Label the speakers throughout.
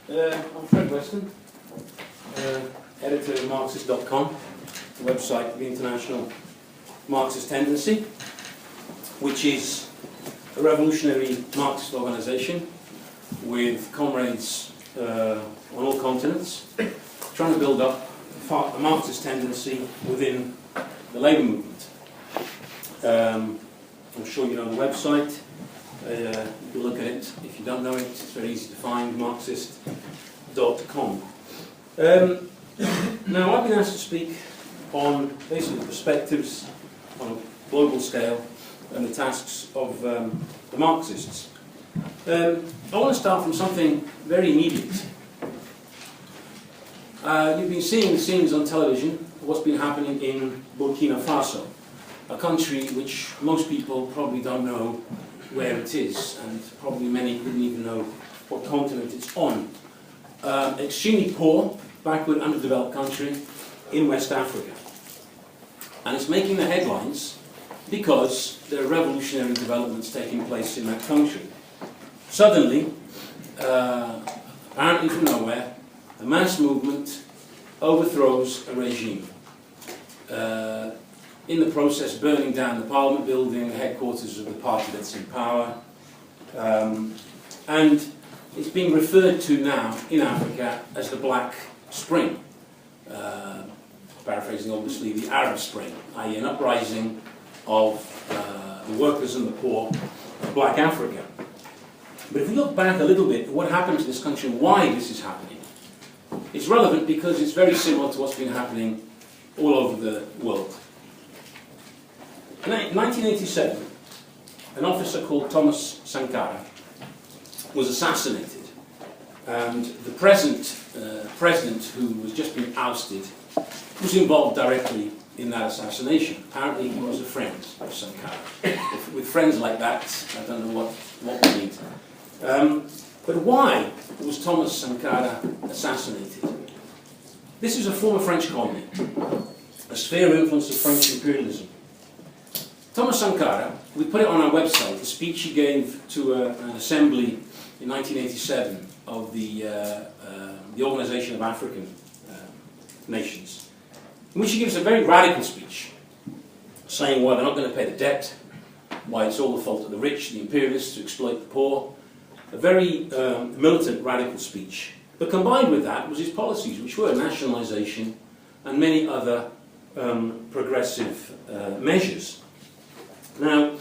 Speaker 1: I'm Fred Weston, editor of Marxist.com, the website of the International Marxist Tendency, which is a revolutionary Marxist organisation with comrades on all continents trying to build up a Marxist tendency within the labour movement. I'm sure you know the website. You can look at it. If you don't know it, it's very easy to find, Marxist.com. Now, I've been asked to speak on basically the perspectives on a global scale and the tasks of the Marxists. I want to start from something very immediate. You've been seeing the scenes on television of what's been happening in Burkina Faso, a country which most people probably don't know where it is, and probably many didn't even know what continent it's on. Extremely poor, backward, underdeveloped country in West Africa. And it's making the headlines because there are revolutionary developments taking place in that country. Suddenly, apparently from nowhere, a mass movement overthrows a regime. In the process, burning down the Parliament building, the headquarters of the party that's in power. And it's being referred to now in Africa as the Black Spring. Paraphrasing, obviously, the Arab Spring, i.e. an uprising of the workers and the poor of Black Africa. But if we look back a little bit at what happened to this country and why this is happening, it's relevant because it's very similar to what's been happening all over the world. In 1987, an officer called Thomas Sankara was assassinated, and the present president, who was just been ousted, was involved directly in that assassination. Apparently he was a friend of Sankara. With friends like that, I don't know what we need. But why was Thomas Sankara assassinated? This is a former French colony, a sphere of influence of French imperialism. Thomas Sankara, we put it on our website, the speech he gave to an assembly in 1987 of the Organization of African Nations, in which he gives a very radical speech, saying why they're not going to pay the debt, why it's all the fault of the rich, the imperialists, to exploit the poor. A very militant, radical speech. But combined with that was his policies, which were nationalisation and many other progressive measures. Now,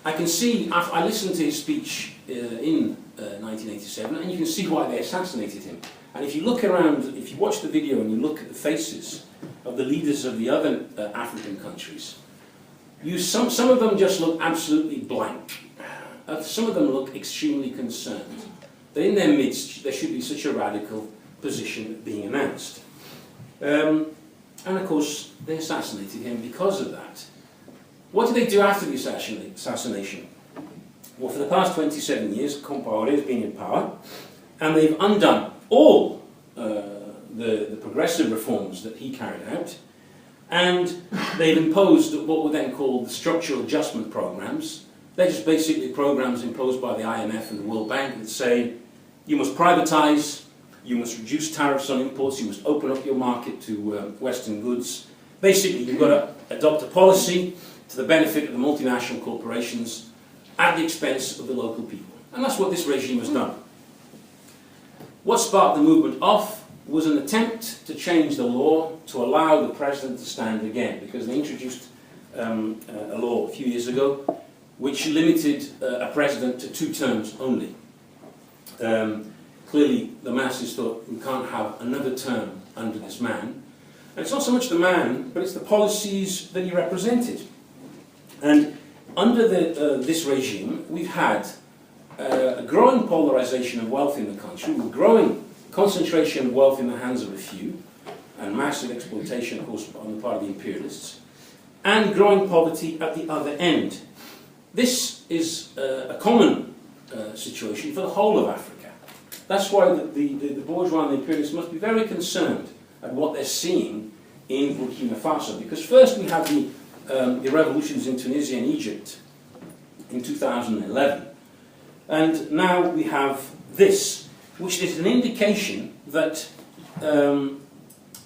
Speaker 1: I can see, I listened to his speech in 1987, and you can see why they assassinated him. And if you look around, if you watch the video and you look at the faces of the leaders of the other African countries, some of them just look absolutely blank. Some of them look extremely concerned that in their midst there should be such a radical position being announced. And of course, they assassinated him because of that. What did they do after the assassination? Well, for the past 27 years, Compaoré has been in power, and they've undone all the progressive reforms that he carried out, and they've imposed what were then called the structural adjustment programs. They're just basically programs imposed by the IMF and the World Bank that say you must privatise, you must reduce tariffs on imports, you must open up your market to Western goods. Basically, you've got to adopt a policy to the benefit of the multinational corporations at the expense of the local people. And that's what this regime has done. What sparked the movement off was an attempt to change the law to allow the president to stand again, because they introduced a law a few years ago which limited a president to 2 terms only. Clearly, the masses thought we can't have another term under this man. And it's not so much the man, but it's the policies that he represented. And under this regime, we've had a growing polarization of wealth in the country, with growing concentration of wealth in the hands of a few, and massive exploitation, of course, on the part of the imperialists, and growing poverty at the other end. This is a common situation for the whole of Africa. That's why the bourgeois and the imperialists must be very concerned at what they're seeing in Burkina Faso. Because first we have the revolutions in Tunisia and Egypt in 2011. And now we have this. which is an indication that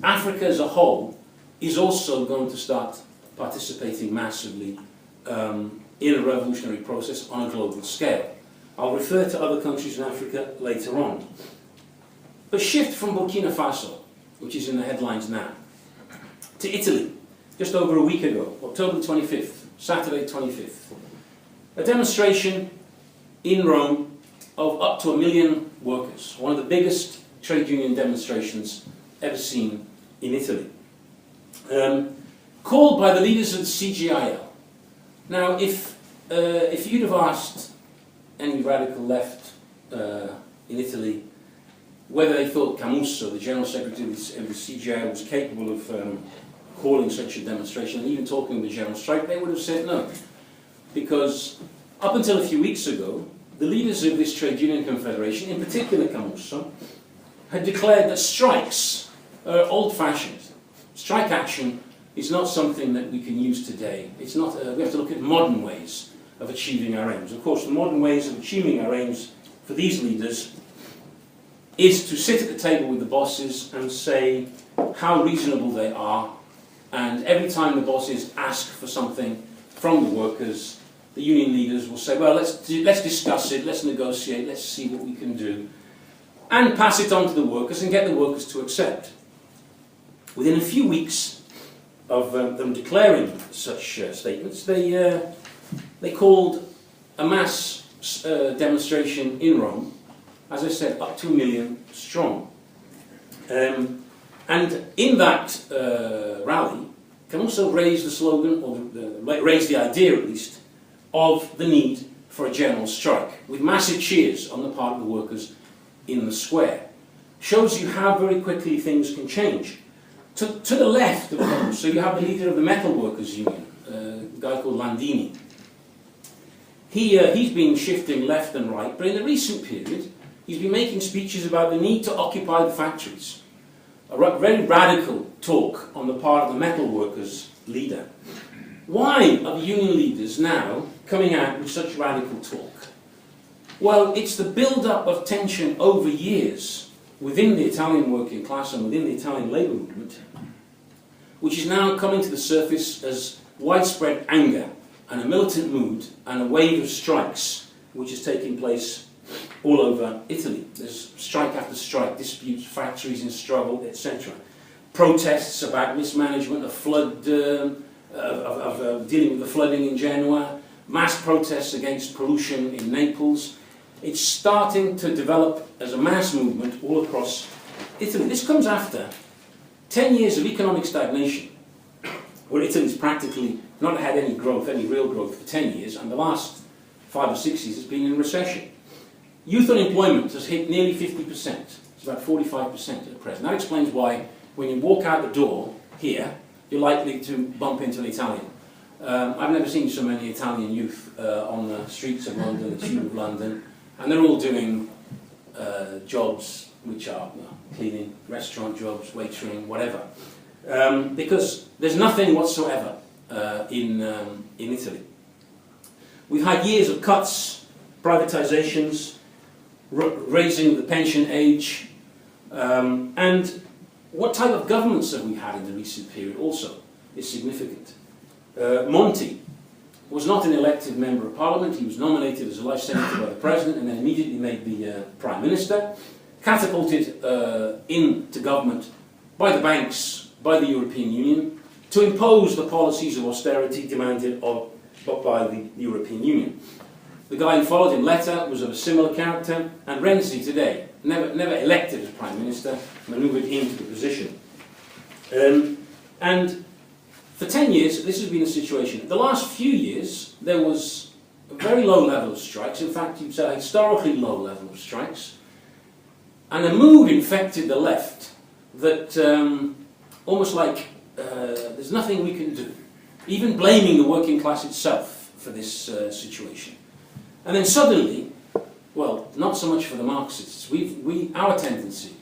Speaker 1: Africa as a whole is also going to start participating massively in a revolutionary process on a global scale. I'll refer to other countries in Africa later on. But shift from Burkina Faso, which is in the headlines now, to Italy, just over a week ago, October 25th, Saturday 25th. A demonstration in Rome of up to 1 million workers, one of the biggest trade union demonstrations ever seen in Italy. Called by the leaders of the CGIL. Now, if you'd have asked any radical left in Italy whether they thought Camusso, the General Secretary of the CGIL, was capable of calling such a demonstration and even talking of a general strike, they would have said no. Because up until a few weeks ago, the leaders of this trade union confederation, in particular Camusso, had declared that strikes are old-fashioned. Strike action is not something that we can use today. It's not, we have to look at modern ways of achieving our aims. Of course, the modern ways of achieving our aims for these leaders is to sit at the table with the bosses and say how reasonable they are, and every time the bosses ask for something from the workers, the union leaders will say, well, let's discuss it, let's negotiate, let's see what we can do, and pass it on to the workers and get the workers to accept. Within a few weeks of them declaring such statements, they called a mass demonstration in Rome, as I said, up to 1 million strong. And in that rally, can also raise the slogan, or raise the idea at least, of the need for a general strike, with massive cheers on the part of the workers in the square. Shows you how very quickly things can change. To the left of them, so you have the leader of the Metal Workers Union, a guy called Landini. He's been shifting left and right, but in the recent period, he's been making speeches about the need to occupy the factories. A very radical talk on the part of the metal workers leader. Why are the union leaders now coming out with such radical talk? Well, it's the build-up of tension over years within the Italian working class and within the Italian labour movement, which is now coming to the surface as widespread anger and a militant mood and a wave of strikes which is taking place all over Italy. There's strike after strike, disputes, factories in struggle, etc. Protests about mismanagement of flood, dealing with the flooding in Genoa, mass protests against pollution in Naples. It's starting to develop as a mass movement all across Italy. This comes after 10 years of economic stagnation, where Italy's practically not had any growth, any real growth for 10 years, and the last 5 or 6 years has been in recession. Youth unemployment has hit nearly 50%. It's about 45% at present. That explains why when you walk out the door here, you're likely to bump into an Italian. I've never seen so many Italian youth on the streets of London, the Tube of London, and they're all doing jobs which are cleaning, restaurant jobs, waitering, whatever. Because there's nothing whatsoever in Italy. We've had years of cuts, privatizations, raising the pension age, and what type of governments have we had in the recent period also is significant. Monti was not an elected member of parliament. He was nominated as a life senator by the president and then immediately made the prime minister, catapulted into government by the banks, by the European Union, to impose the policies of austerity demanded by the European Union. The guy who followed him, Letta, was of a similar character, and Renzi today, never elected as Prime Minister, manoeuvred into the position. And for 10 years, this has been the situation. The last few years, there was a very low level of strikes. In fact, you'd say a historically low level of strikes. And a mood infected the left that almost like there's nothing we can do, even blaming the working class itself for this situation. And then suddenly, well, not so much for the Marxists, our tendency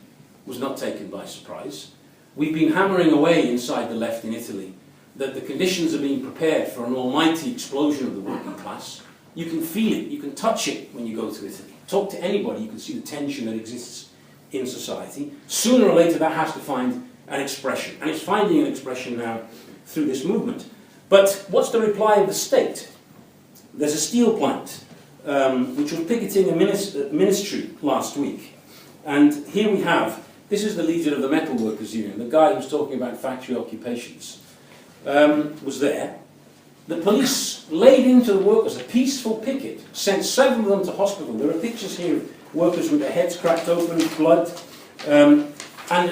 Speaker 1: was not taken by surprise. We've been hammering away inside the left in Italy that the conditions are being prepared for an almighty explosion of the working class. You can feel it, you can touch it when you go to Italy. talk to anybody, you can see the tension that exists in society. Sooner or later that has to find an expression, and it's finding an expression now through this movement. But what's the reply of the state? There's a steel plant which was picketing a ministry last week, and here we have, this is the leader of the Metal Workers Union, the guy who's talking about factory occupations, was there. The police laid into the workers a peaceful picket, sent several of them to hospital. There are pictures here of workers with their heads cracked open, blood, and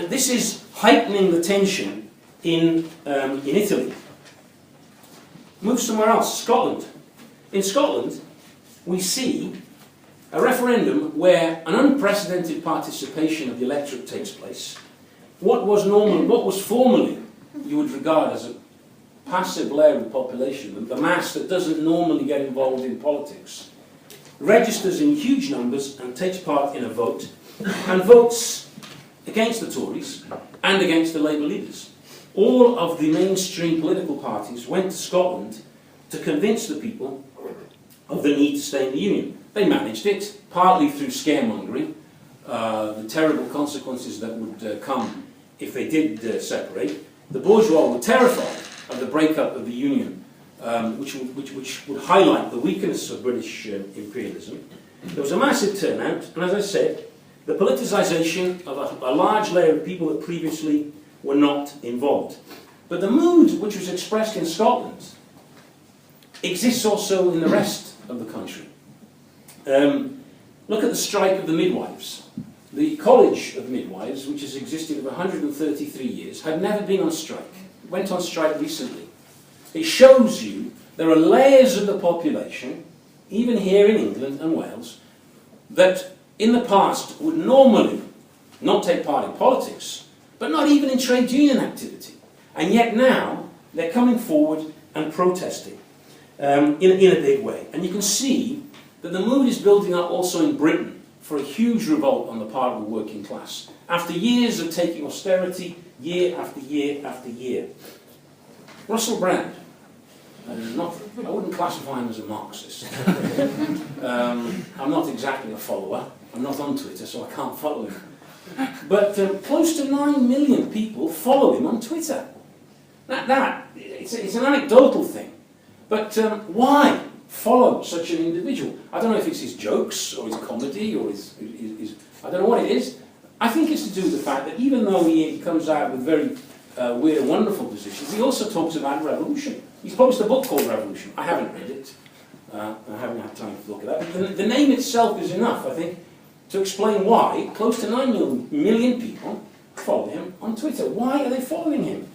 Speaker 1: this is heightening the tension in Italy. Move somewhere else, Scotland. In Scotland, we see a referendum where an unprecedented participation of the electorate takes place. What was formerly you would regard as a passive layer of the population, the mass that doesn't normally get involved in politics, registers in huge numbers and takes part in a vote, and votes against the Tories and against the Labour leaders. All of the mainstream political parties went to Scotland to convince the people of the need to stay in the Union. They managed it, partly through scaremongering, the terrible consequences that would come if they did separate. The bourgeois were terrified of the breakup of the Union, which would highlight the weakness of British imperialism. There was a massive turnout, and as I said, the politicisation of a large layer of people that previously were not involved. But the mood which was expressed in Scotland exists also in the rest of the country. Look at the strike of the midwives. The College of Midwives, which has existed for 133 years, had never been on strike. It went on strike recently. It shows you there are layers of the population, even here in England and Wales, that in the past would normally not take part in politics, but not even in trade union activity. And yet now they're coming forward and protesting in a big way. And you can see that the mood is building up also in Britain for a huge revolt on the part of the working class, after years of taking austerity, year after year after year. Russell Brand, I wouldn't classify him as a Marxist. I'm not exactly a follower. I'm not on Twitter, so I can't follow him. But close to 9 million people follow him on Twitter. It's an anecdotal thing. But why follow such an individual? I don't know if it's his jokes or his comedy or his I don't know what it is. I think it's to do with the fact that even though he comes out with very weird and wonderful positions, he also talks about revolution. He's published a book called Revolution. I haven't read it. I haven't had time to look at that. But the name itself is enough, I think, to explain why close to 9 million people follow him on Twitter. Why are they following him?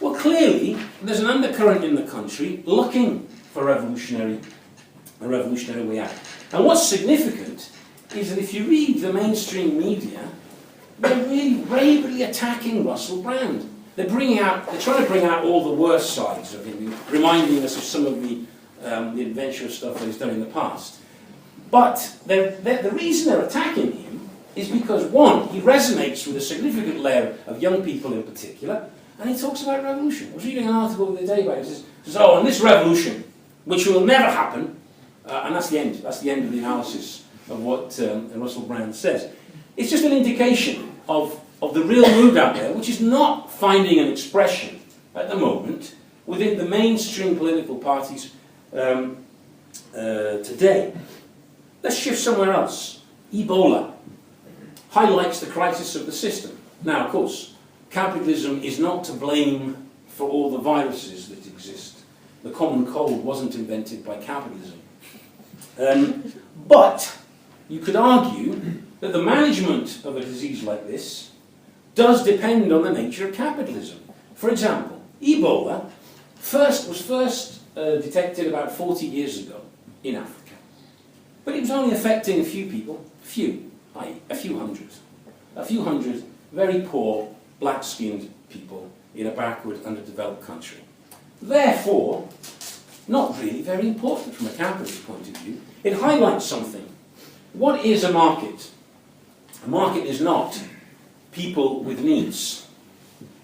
Speaker 1: Well, clearly, there's an undercurrent in the country looking for a revolutionary way out. And what's significant is that if you read the mainstream media, they're really bravely attacking Russell Brand. They're trying to bring out all the worst sides of him, reminding us of some of the adventurous stuff that he's done in the past. But the reason they're attacking him is because, one, he resonates with a significant layer of young people in particular, and he talks about revolution. I was reading an article the other day about it. It says, oh, and this revolution, which will never happen, and that's the end. That's the end of the analysis of what Russell Brand says. It's just an indication of the real mood out there, which is not finding an expression at the moment within the mainstream political parties today. Let's shift somewhere else. Ebola highlights the crisis of the system. Now, of course, capitalism is not to blame for all the viruses that exist. The common cold wasn't invented by capitalism. But you could argue that the management of a disease like this does depend on the nature of capitalism. For example, Ebola was first detected about 40 years ago in Africa. But it was only affecting a few people, a few hundred very poor, black-skinned people in a backward, underdeveloped country. Therefore, not really very important from a capitalist point of view. It highlights something. What is a market? A market is not people with needs.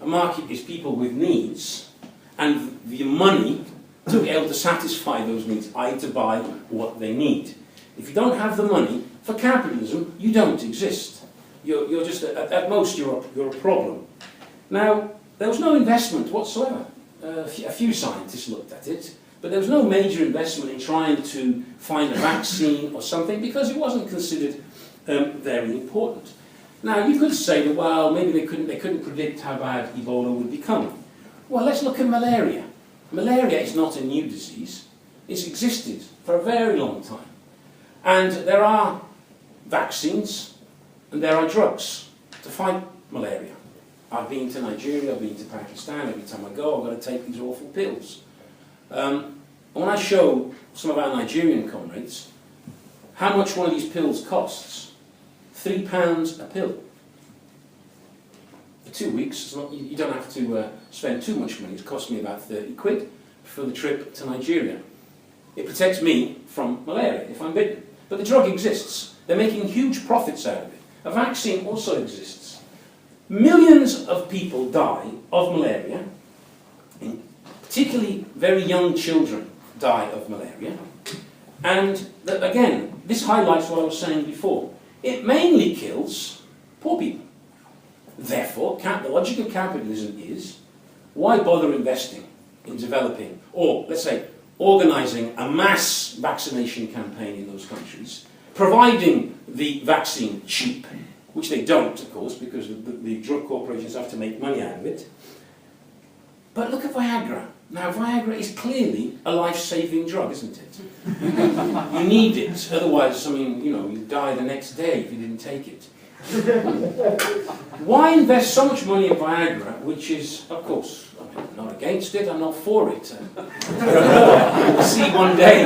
Speaker 1: A market is people with needs and the money to be able to satisfy those needs, i.e. to buy what they need. If you don't have the money For capitalism, you don't exist. You're just, at most, you're a problem. Now, there was no investment whatsoever. A few scientists looked at it, but there was no major investment in trying to find a vaccine or something because it wasn't considered very important. Now, you could say that, well, maybe they couldn't predict how bad Ebola would become. Well, let's look at malaria. Malaria is not a new disease. It's existed for a very long time. And there are vaccines and there are drugs to fight malaria. I've been to Nigeria, I've been to Pakistan. Every time I go, I've got to take these awful pills. When I show some of our Nigerian comrades how much one of these pills costs, £3 a pill. For 2 weeks, it's not, you don't have to spend too much money. It cost me about 30 quid for the trip to Nigeria. It protects me from malaria if I'm bitten. But the drug exists. They're making huge profits out of it. A vaccine also exists. Millions of people die of malaria, particularly very young children die of malaria. And again, this highlights what I was saying before. It mainly kills poor people. Therefore, the logic of capitalism is, why bother investing in developing, or let's say, organising a mass vaccination campaign in those countries, providing the vaccine cheap, which they don't, of course, because the drug corporations have to make money out of it. But look at Viagra. Now, Viagra is clearly a life-saving drug, isn't it? You need it, otherwise, I mean, you know, you die the next day if you didn't take it. Why invest so much money in Viagra, which is, of course, I'm not against it, I'm not for it. We'll see one day.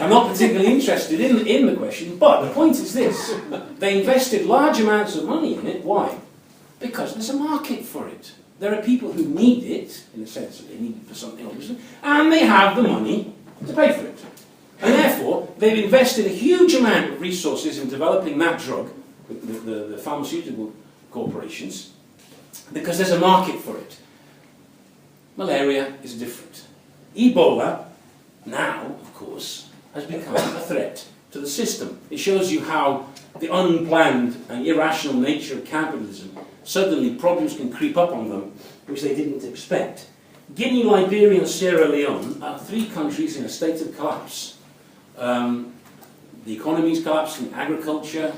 Speaker 1: I'm not particularly interested in the question, but the point is this. They invested large amounts of money in it. Why? Because there's a market for it. There are people who need it, in the sense that they need it for something, obviously, and they have the money to pay for it. And therefore, they've invested a huge amount of resources in developing that drug, the pharmaceutical corporations, because there's a market for it. Malaria is different. Ebola, now, of course, has become a threat to the system. It shows you how the unplanned and irrational nature of capitalism, suddenly problems can creep up on them which they didn't expect. Guinea, Liberia and Sierra Leone are 3 countries in a state of collapse. The economy is collapsing, agriculture,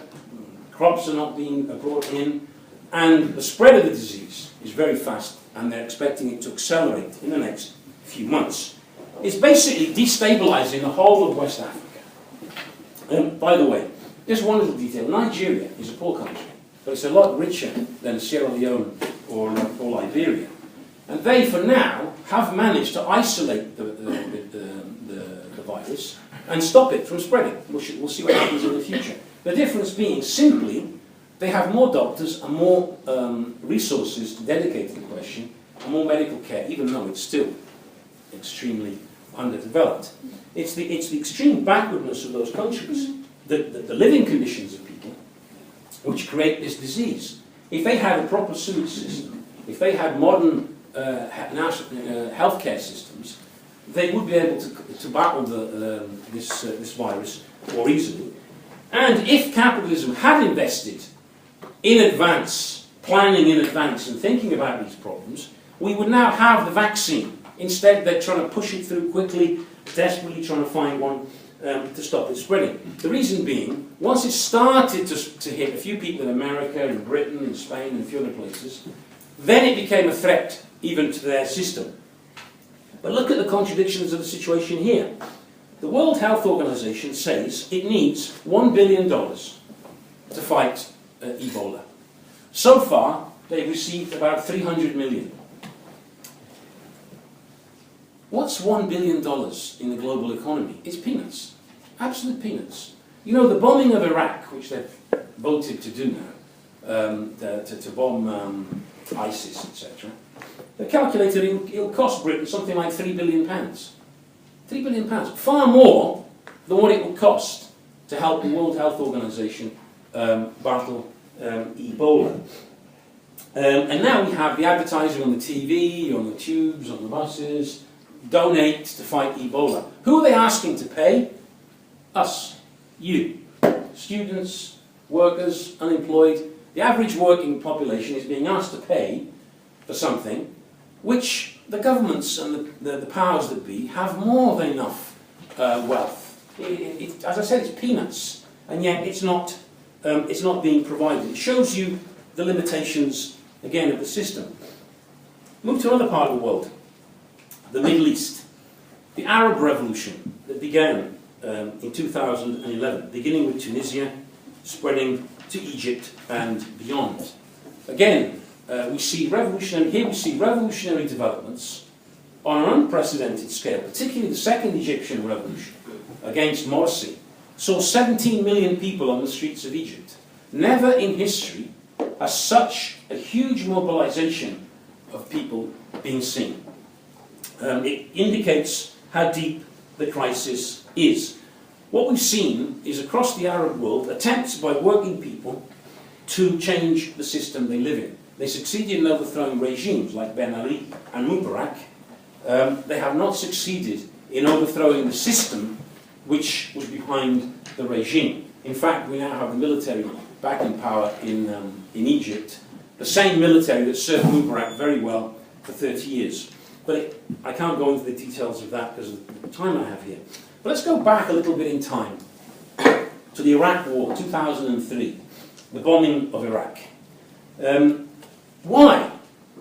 Speaker 1: crops are not being brought in, and the spread of the disease is very fast, and they're expecting it to accelerate in the next few months. It's basically destabilizing the whole of West Africa. By the way, just one little detail. Nigeria is a poor country, but it's a lot richer than Sierra Leone or Liberia. And they, for now, have managed to isolate the virus and stop it from spreading. We'll see what happens in the future. The difference being simply they have more doctors and more resources to dedicate to the question, and more medical care, even though it's still extremely underdeveloped. It's the extreme backwardness of those countries, the living conditions of people, which create this disease. If they had a proper sewage system, if they had modern healthcare systems, they would be able to battle this virus more easily. And if capitalism had invested in advance, planning in advance and thinking about these problems, we would now have the vaccine. Instead, they're trying to push it through quickly, desperately trying to find one to stop it spreading. The reason being, once it started to hit a few people in America, in Britain, in Spain, and a few other places, then it became a threat even to their system. But look at the contradictions of the situation here. The World Health Organization says it needs $1 billion to fight Ebola. So far, they've received about 300 million. What's $1 billion in the global economy? It's peanuts. Absolute peanuts. You know, the bombing of Iraq, which they've voted to do now, to bomb ISIS, etc., they calculated it'll cost Britain something like £3 billion. £3 billion. Far more than what it would cost to help the World Health Organization battle Ebola. And now we have the advertising on the TV, on the tubes, on the buses, donate to fight Ebola. Who are they asking to pay? us, you, students, workers, unemployed. The average working population is being asked to pay for something which the governments and the powers that be have more than enough wealth. As I said, it's peanuts, and yet it's not being provided. It shows you the limitations, again, of the system. Move to another part of the world, the Middle East. The Arab Revolution that began in 2011, beginning with Tunisia, spreading to Egypt and beyond. Again, we see revolutionary developments on an unprecedented scale, particularly the Second Egyptian Revolution against Morsi, saw 17 million people on the streets of Egypt. Never in history has such a huge mobilization of people been seen. It indicates how deep the crisis is. What we've seen is across the Arab world attempts by working people to change the system they live in. They succeeded in overthrowing regimes like Ben Ali and Mubarak. They have not succeeded in overthrowing the system which was behind the regime. In fact, we now have the military back in power in Egypt, the same military that served Mubarak very well for 30 years. But I can't go into the details of that because of the time I have here. But let's go back a little bit in time to the Iraq War, 2003, the bombing of Iraq. Why?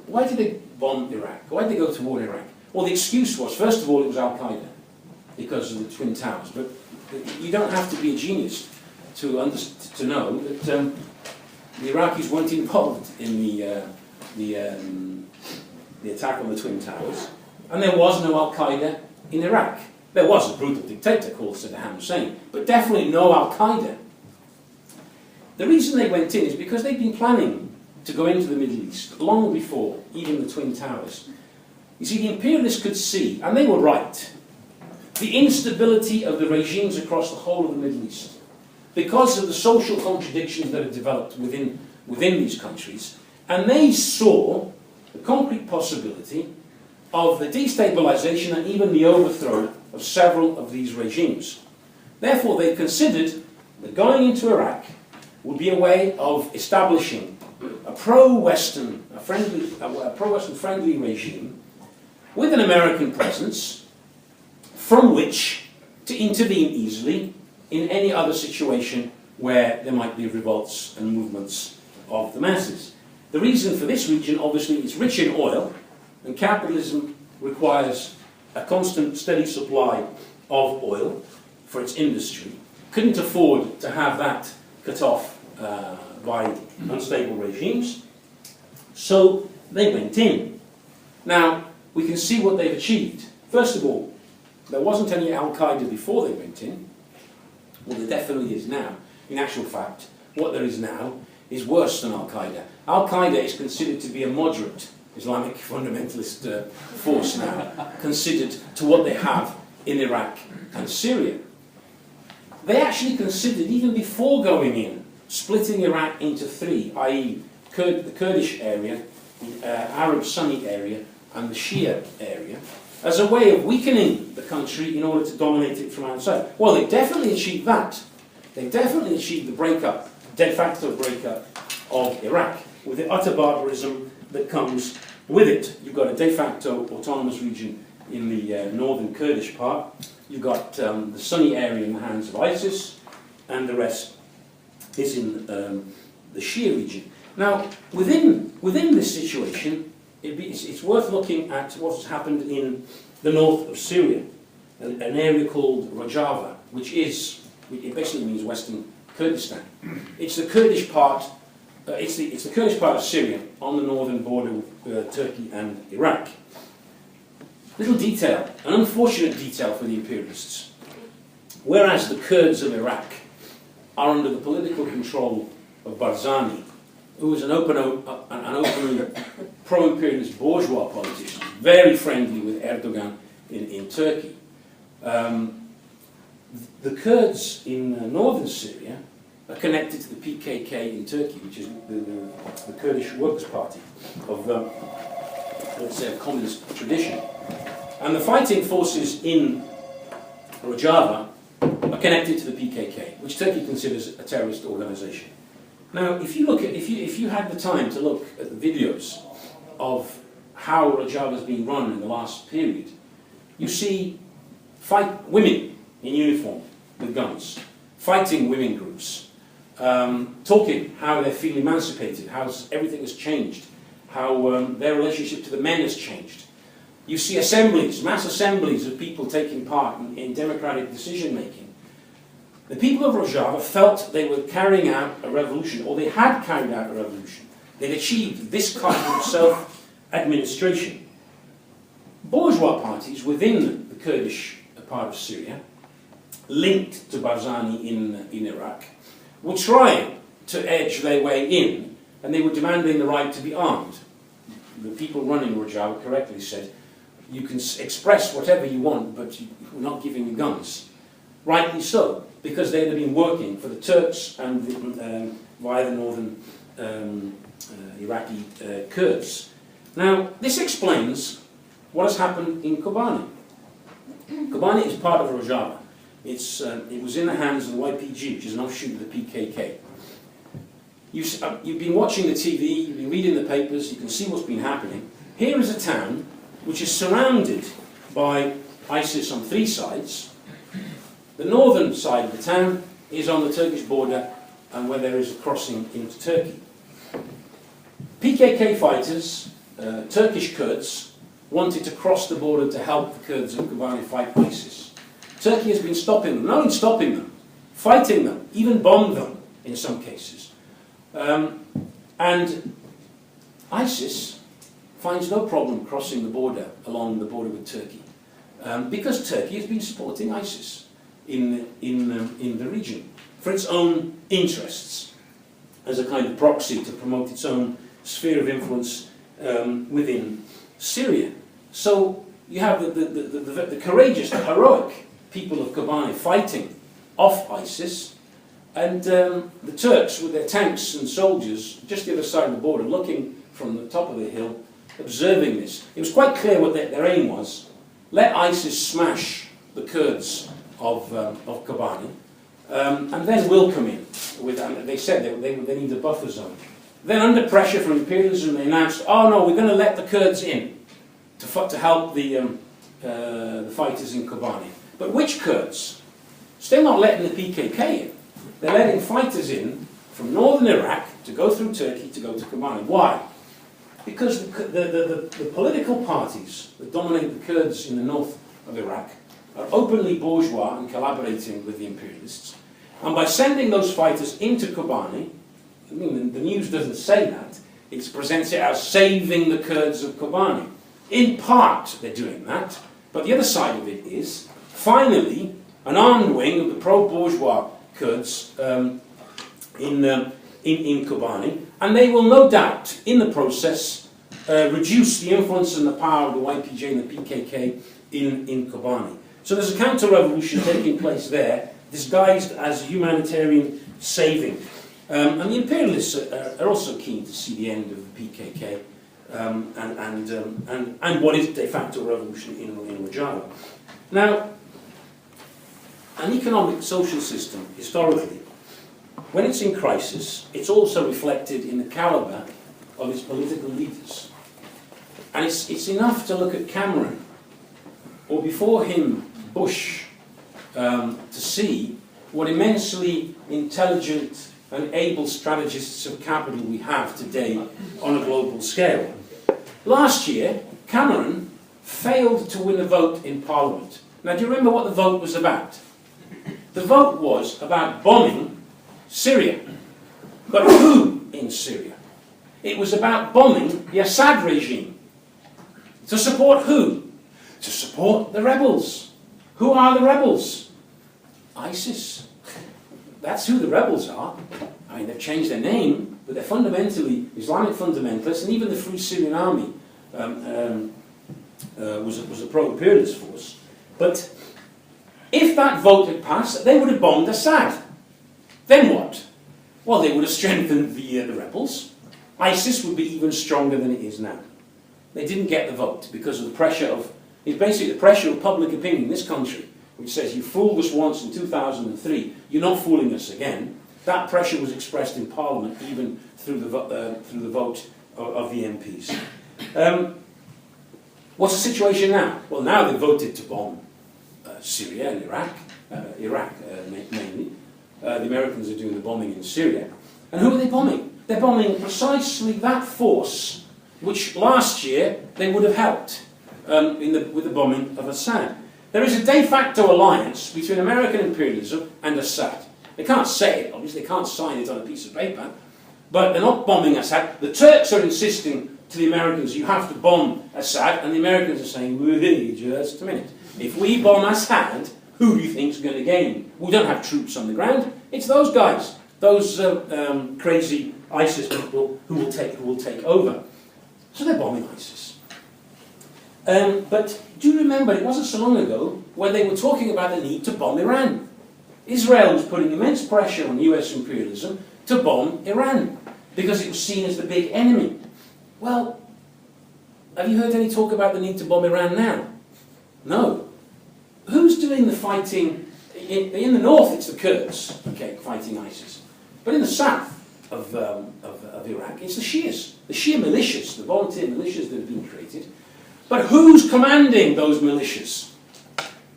Speaker 1: Why did they bomb Iraq? Why did they go to war in Iraq? Well, the excuse was, first of all, it was Al-Qaeda, because of the Twin Towers. But you don't have to be a genius to know that the Iraqis weren't involved in the attack on the Twin Towers, and there was no Al-Qaeda in Iraq. There was a brutal dictator called Saddam Hussein, but definitely no Al-Qaeda. The reason they went in is because they'd been planning to go into the Middle East long before even the Twin Towers. You see, the imperialists could see, and they were right, the instability of the regimes across the whole of the Middle East. Because of the social contradictions that had developed within these countries, and they saw the concrete possibility of the destabilization and even the overthrow of several of these regimes. Therefore, they considered that going into Iraq would be a way of establishing a pro-Western friendly regime with an American presence from which to intervene easily in any other situation where there might be revolts and movements of the masses. The reason for this region, obviously, is rich in oil, and capitalism requires a constant, steady supply of oil for its industry. Couldn't afford to have that cut off by unstable regimes, so they went in. Now, we can see what they've achieved. First of all, there wasn't any Al-Qaeda before they went in. Well, there definitely is now. In actual fact, what there is now is worse than Al-Qaeda. Al-Qaeda is considered to be a moderate Islamic fundamentalist force now, considered to what they have in Iraq and Syria. They actually considered, even before going in, splitting Iraq into three, i.e. the Kurdish area, the Arab Sunni area, and the Shia area, as a way of weakening the country in order to dominate it from outside. Well, they definitely achieved that. They definitely achieved the breakup, de facto breakup of Iraq, with the utter barbarism that comes with it. You've got a de facto autonomous region in the northern Kurdish part. You've got the Sunni area in the hands of ISIS, and the rest is in the Shia region. Now, within this situation, it's worth looking at what has happened in the north of Syria, an area called Rojava, it basically means Western Kurdistan. It's the Kurdish part. It's the Kurdish part of Syria on the northern border with Turkey and Iraq. Little detail, an unfortunate detail for the imperialists. Whereas the Kurds of Iraq are under the political control of Barzani, who is an openly pro-imperialist bourgeois politician, very friendly with Erdogan in Turkey. The Kurds in northern Syria are connected to the PKK in Turkey, which is the Kurdish Workers' Party of, let's say, a communist tradition. And the fighting forces in Rojava are connected to the PKK, which Turkey considers a terrorist organisation. Now, if you had the time to look at the videos of how Rojava has been run in the last period, you see women in uniform with guns, fighting women groups, talking how they feel emancipated, how everything has changed, how their relationship to the men has changed. You see assemblies, mass assemblies of people taking part in democratic decision-making. The people of Rojava felt they were carrying out a revolution, or they had carried out a revolution. They'd achieved this kind of self-administration. Bourgeois parties within the Kurdish part of Syria, linked to Barzani in Iraq, were trying to edge their way in, and they were demanding the right to be armed. The people running Rojava correctly said, you can express whatever you want, but we're not giving you guns. Rightly so, because they had been working for the Turks and via the northern Iraqi Kurds. Now, this explains what has happened in Kobani. Kobani is part of Rojava. It was in the hands of the YPG, which is an offshoot of the PKK. You've been watching the TV, you've been reading the papers, you can see what's been happening. Here is a town which is surrounded by ISIS on three sides. The northern side of the town is on the Turkish border and where there is a crossing into Turkey. PKK fighters, Turkish Kurds, wanted to cross the border to help the Kurds of Kobani fight ISIS. Turkey has been stopping them, not only stopping them, fighting them, even bombed them in some cases. And ISIS finds no problem crossing the border along the border with Turkey, because Turkey has been supporting ISIS in the region for its own interests, as a kind of proxy to promote its own sphere of influence within Syria. So you have the courageous, the heroic people of Kobani fighting off ISIS, and the Turks with their tanks and soldiers just the other side of the border, looking from the top of the hill, observing this. It was quite clear what their aim was. Let ISIS smash the Kurds of Kobani, and then we'll come in. They said they need a buffer zone. Then under pressure from imperialism, they announced, oh no, we're going to let the Kurds in to help the fighters in Kobani. But which Kurds? Still not letting the PKK in. They're letting fighters in from northern Iraq to go through Turkey to go to Kobani. Why? Because the political parties that dominate the Kurds in the north of Iraq are openly bourgeois and collaborating with the imperialists. And by sending those fighters into Kobani, I mean, the news doesn't say that, it presents it as saving the Kurds of Kobani. In part, they're doing that, but the other side of it is, finally, an armed wing of the pro-bourgeois Kurds in Kobani, and they will no doubt, in the process, reduce the influence and the power of the YPG and the PKK in Kobani. So there's a counter-revolution taking place there, disguised as humanitarian saving. And the imperialists are also keen to see the end of the PKK and what is de facto revolution in Rojava. Now, an economic social system, historically, when it's in crisis, it's also reflected in the calibre of its political leaders. And it's enough to look at Cameron, or before him, Bush, to see what immensely intelligent and able strategists of capital we have today on a global scale. Last year, Cameron failed to win a vote in Parliament. Now, do you remember what the vote was about? The vote was about bombing Syria. But who in Syria? It was about bombing the Assad regime. To support who? To support the rebels. Who are the rebels? ISIS. That's who the rebels are. I mean, they've changed their name, but they're fundamentally Islamic fundamentalists, and even the Free Syrian Army was a pro-imperialist force. But if that vote had passed, they would have bombed Assad. Then what? Well, they would have strengthened the rebels. ISIS would be even stronger than it is now. They didn't get the vote because of the pressure of, it's basically the pressure of public opinion in this country which says, you fooled us once in 2003, you're not fooling us again. That pressure was expressed in Parliament, even through the vote of the MPs. What's the situation now? Well, now they've voted to bomb Syria and Iraq mainly. The Americans are doing the bombing in Syria. And who are they bombing? They're bombing precisely that force which last year they would have helped with the bombing of Assad. There is a de facto alliance between American imperialism and Assad. They can't say it, obviously, they can't sign it on a piece of paper, but they're not bombing Assad. The Turks are insisting to the Americans, you have to bomb Assad, and the Americans are saying, wait just a minute. If we bomb Assad, who do you think's going to gain? We don't have troops on the ground. It's those guys, those crazy ISIS people who will take over. So they're bombing ISIS. But do you remember, it wasn't so long ago when they were talking about the need to bomb Iran. Israel was putting immense pressure on US imperialism to bomb Iran because it was seen as the big enemy. Well, have you heard any talk about the need to bomb Iran now? No. Who's doing the fighting? In the north, it's the Kurds, okay, fighting ISIS. But in the south of Iraq, it's the Shias, the Shia militias, the volunteer militias that have been created. But who's commanding those militias?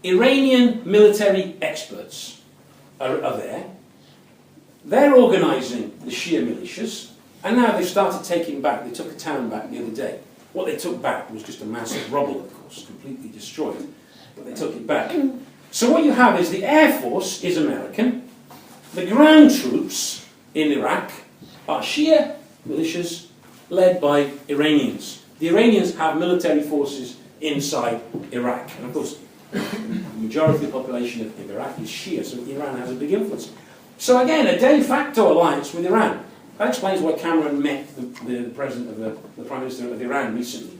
Speaker 1: Iranian military experts are there. They're organising the Shia militias, and now they've started taking back. They took a town back the other day. What they took back was just a mass of rubble, of course, completely destroyed. But they took it back. So what you have is the Air Force is American. The ground troops in Iraq are Shia militias led by Iranians. The Iranians have military forces inside Iraq. And of course, the majority of the population of Iraq is Shia, so Iran has a big influence. So again, a de facto alliance with Iran. That explains why Cameron met the president of the Prime Minister of Iran recently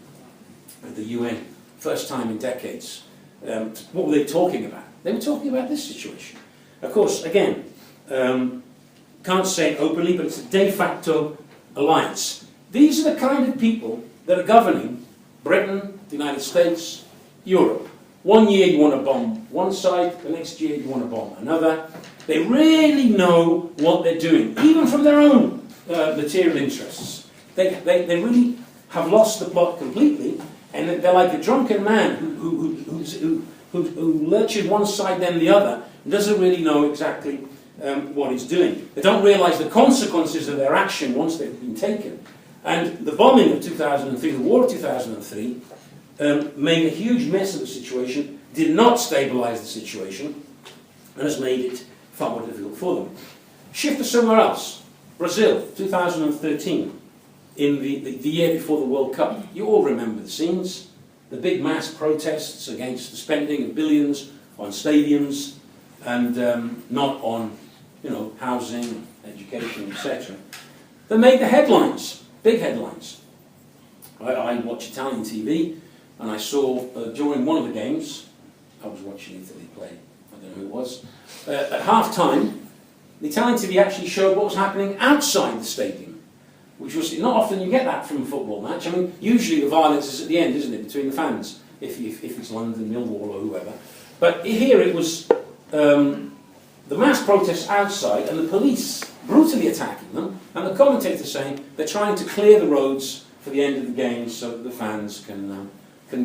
Speaker 1: at the UN, first time in decades. What were they talking about? They were talking about this situation. Of course, again, can't say it openly, but it's a de facto alliance. These are the kind of people that are governing Britain, the United States, Europe. One year you want to bomb one side, the next year you want to bomb another. They really know what they're doing, even from their own material interests. They really have lost the plot completely, and they're like a drunken man who lurches one side then the other, and doesn't really know exactly what he's doing. They don't realise the consequences of their action once they've been taken. And the bombing of 2003, the war of 2003, made a huge mess of the situation, did not stabilise the situation, and has made it far more difficult for them. Shift to somewhere else. Brazil, 2013, in the year before the World Cup. You all remember the scenes. The big mass protests against the spending of billions on stadiums and not on, housing, education, etc. They made the headlines, big headlines. I watch Italian TV, and I saw during one of the games, I was watching Italy play, I don't know who it was, at half-time, the Italian TV actually showed what was happening outside the stadium, which was, not often you get that from a football match. I mean, usually the violence is at the end, isn't it, between the fans, if it's London, Millwall or whoever. But here it was the mass protests outside and the police brutally attacking them, and the commentator saying they're trying to clear the roads for the end of the game so that the fans can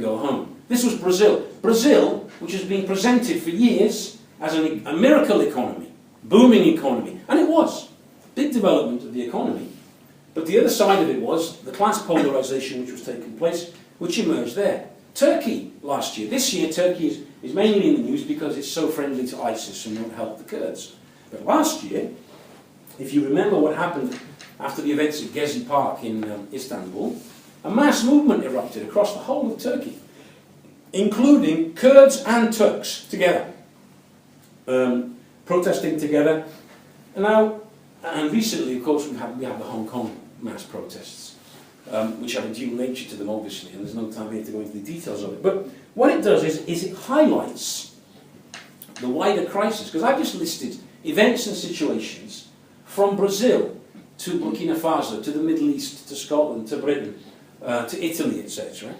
Speaker 1: go home. This was Brazil. Brazil, which has been presented for years as a miracle economy, booming economy, and it was. Big development of the economy. But the other side of it was the class polarisation which was taking place, which emerged there. Turkey last year. This year Turkey is mainly in the news because it's so friendly to ISIS and won't help the Kurds. But last year, if you remember what happened after the events at Gezi Park in Istanbul, a mass movement erupted across the whole of Turkey, including Kurds and Turks together, protesting together. And recently, of course, we have the Hong Kong mass protests, which have a dual nature to them, obviously, and there's no time here to go into the details of it. But what it does is it highlights the wider crisis, because I've just listed events and situations from Brazil to Burkina Faso, to the Middle East, to Scotland, to Britain, to Italy, etc.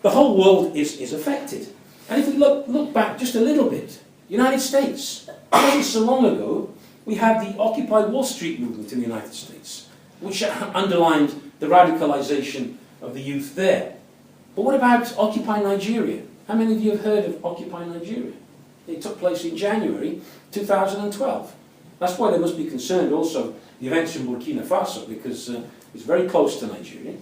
Speaker 1: The whole world is affected. And if we look back just a little bit, United States, it wasn't so long ago, we had the Occupy Wall Street movement in the United States, which underlined the radicalization of the youth there. But what about Occupy Nigeria? How many of you have heard of Occupy Nigeria? It took place in January 2012. That's why they must be concerned also, the events in Burkina Faso, because it's very close to Nigeria.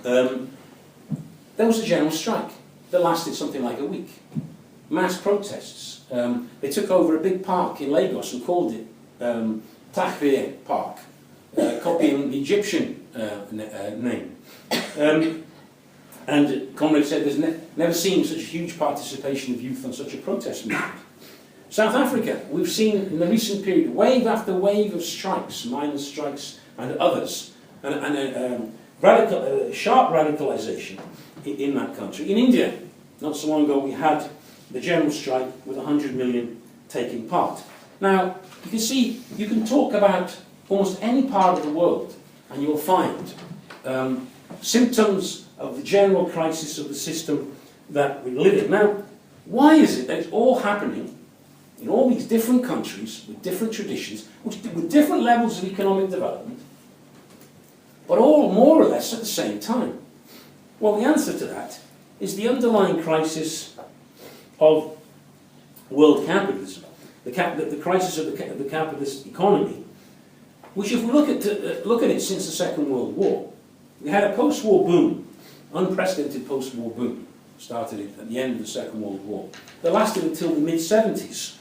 Speaker 1: There was a general strike that lasted something like a week. Mass protests. They took over a big park in Lagos and called it Tahrir Park, copying the Egyptian name. And Comrade said there's never seen such a huge participation of youth on such a protest movement. South Africa, we've seen in the recent period wave after wave of strikes, miners' strikes and others, and sharp radicalization in that country. In India, not so long ago, we had the general strike with 100 million taking part. Now, you can see, you can talk about almost any part of the world, and you'll find symptoms of the general crisis of the system that we live in. Now, why is it that it's all happening in all these different countries with different traditions, with different levels of economic development, but all more or less at the same time? Well, the answer to that is the underlying crisis of world capitalism, the crisis of the capitalist economy, which, if we look at it since the Second World War, we had a post-war boom, unprecedented post-war boom, started at the end of the Second World War, that lasted until the mid-70s,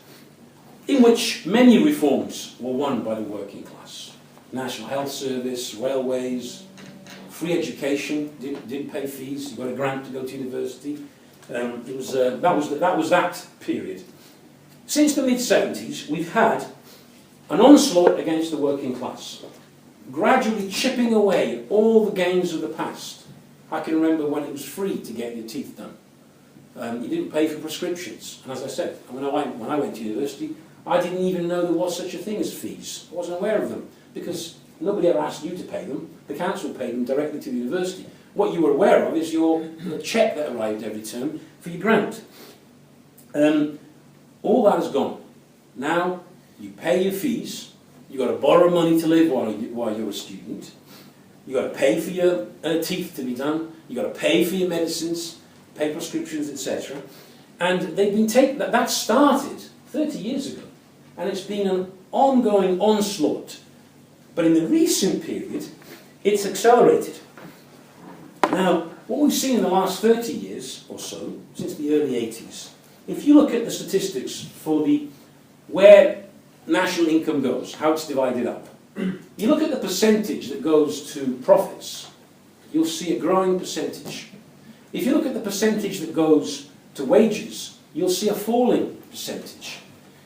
Speaker 1: in which many reforms were won by the working class. National Health Service, railways, free education, didn't pay fees, you got a grant to go to university. That was that period. Since the mid-70s, we've had an onslaught against the working class, gradually chipping away at all the gains of the past. I can remember when it was free to get your teeth done. You didn't pay for prescriptions. And as I said, when I went to university, I didn't even know there was such a thing as fees. I wasn't aware of them, because nobody ever asked you to pay them. The council paid them directly to the university. What you were aware of is the cheque that arrived every term for your grant. All that is gone. Now, you pay your fees, you've got to borrow money to live while you're a student, you've got to pay for your teeth to be done, you've got to pay for your medicines, pay prescriptions, etc. And they've been that started 30 years ago, and it's been an ongoing onslaught. But in the recent period, it's accelerated. Now, what we've seen in the last 30 years or so, since the early 80s, if you look at the statistics for where national income goes, how it's divided up, you look at the percentage that goes to profits, you'll see a growing percentage. If you look at the percentage that goes to wages, you'll see a falling percentage.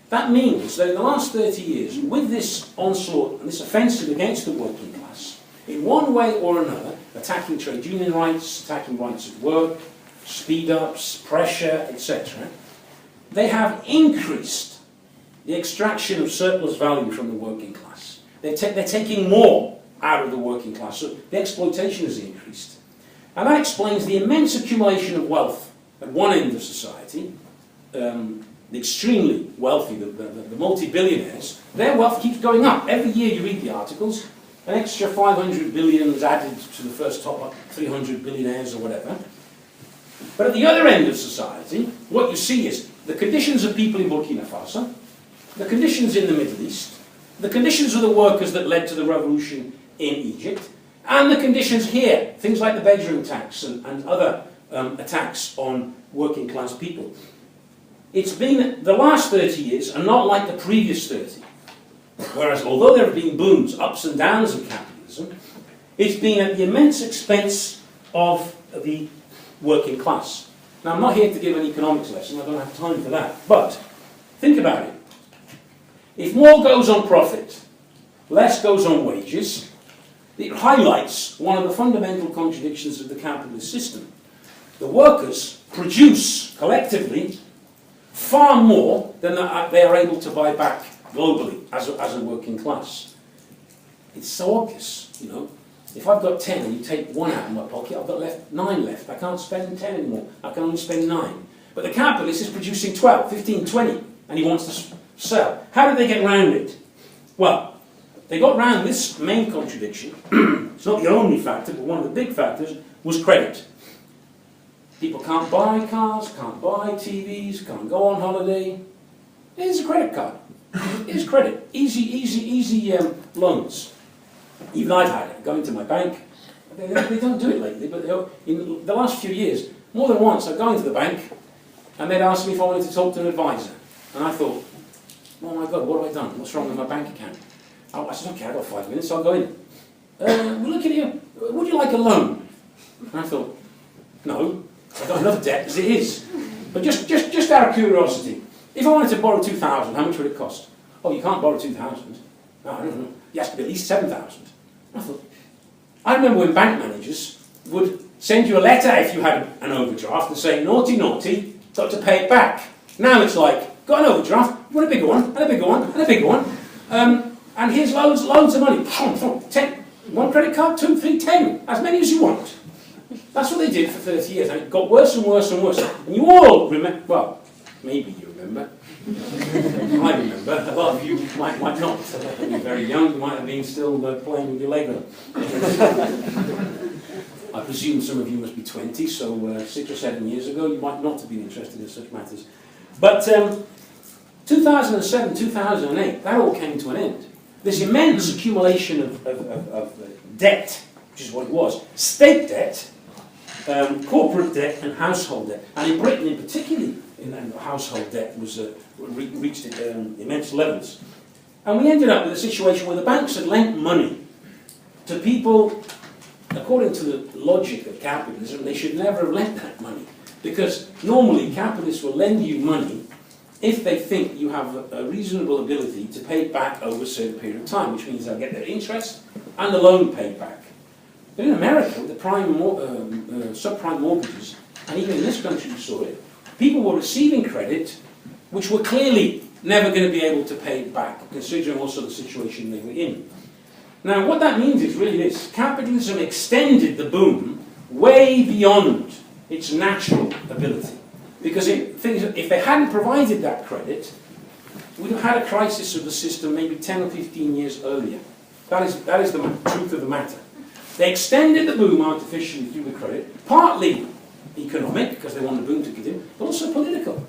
Speaker 1: That means that in the last 30 years, with this onslaught and this offensive against the working class, in one way or another, attacking trade union rights, attacking rights at work, speed-ups, pressure, etc., they have increased the extraction of surplus value from the working class. They're taking more out of the working class, so the exploitation has increased. And that explains the immense accumulation of wealth at one end of society. The extremely wealthy, the multi-billionaires, their wealth keeps going up. Every year you read the articles, an extra 500 billion is added to the first top 300 billionaires or whatever. But at the other end of society, what you see is the conditions of people in Burkina Faso, the conditions in the Middle East, the conditions of the workers that led to the revolution in Egypt, and the conditions here, things like the bedroom tax and other attacks on working class people. It's been, the last 30 years are not like the previous 30. Whereas, although there have been booms, ups and downs of capitalism, it's been at the immense expense of the working class. Now, I'm not here to give an economics lesson, I don't have time for that. But, think about it. If more goes on profit, less goes on wages, it highlights one of the fundamental contradictions of the capitalist system. The workers produce, collectively, far more than they are able to buy back globally as a working class. It's so obvious, you know. If I've got 10 and you take one out of my pocket, I've got 9 left. I can't spend 10 anymore. I can only spend 9. But the capitalist is producing 12, 15, 20, and he wants to sell. How did they get around it? Well, they got around this main contradiction. It's not the only factor, but one of the big factors was credit. People can't buy cars, can't buy TVs, can't go on holiday. Here's a credit card. Here's credit. Easy loans. Even I've had it. Go into my bank. They don't do it lately, but in the last few years, more than once, I'd go into the bank and they'd ask me if I wanted to talk to an advisor. And I thought, oh my God, what have I done? What's wrong with my bank account? I said, okay, I've got 5 minutes, I'll go in. Well, look at you. Would you like a loan? And I thought, no, I've got enough debt as it is. But just out of curiosity, if I wanted to borrow 2,000, how much would it cost? Oh, you can't borrow 2,000. No, I don't know. You have to be at least 7,000. I thought, I remember when bank managers would send you a letter if you had an overdraft and say, naughty, naughty, got to pay it back. Now it's like, got an overdraft, you want a bigger one, and a bigger one, and a bigger one. And here's loads of money. 10. One credit card, 2, 3, 10. As many as you want. That's what they did for 30 years. And it got worse and worse and worse. And you all remember, well, maybe you remember. I remember. A lot of you might not. You're very young, you might have been still playing with your Lego. I presume some of you must be 20, so 6 or 7 years ago you might not have been interested in such matters. But 2007, 2008, that all came to an end. This immense accumulation of debt, which is what it was, state debt, corporate debt and household debt. And in Britain in particular, household debt was reached immense levels. And we ended up with a situation where the banks had lent money to people, according to the logic of capitalism, they should never have lent that money. Because normally capitalists will lend you money if they think you have a reasonable ability to pay it back over a certain period of time, which means they'll get their interest and the loan paid back. But in America, with the subprime mortgages, and even in this country you saw it, people were receiving credit which were clearly never going to be able to pay it back, considering also the situation they were in. Now, what that means is really this. Capitalism extended the boom way beyond its natural ability. Because if they hadn't provided that credit, we'd have had a crisis of the system maybe 10 or 15 years earlier. That is the truth of the matter. They extended the boom artificially through the credit, partly economic, because they want the boom to continue, but also political.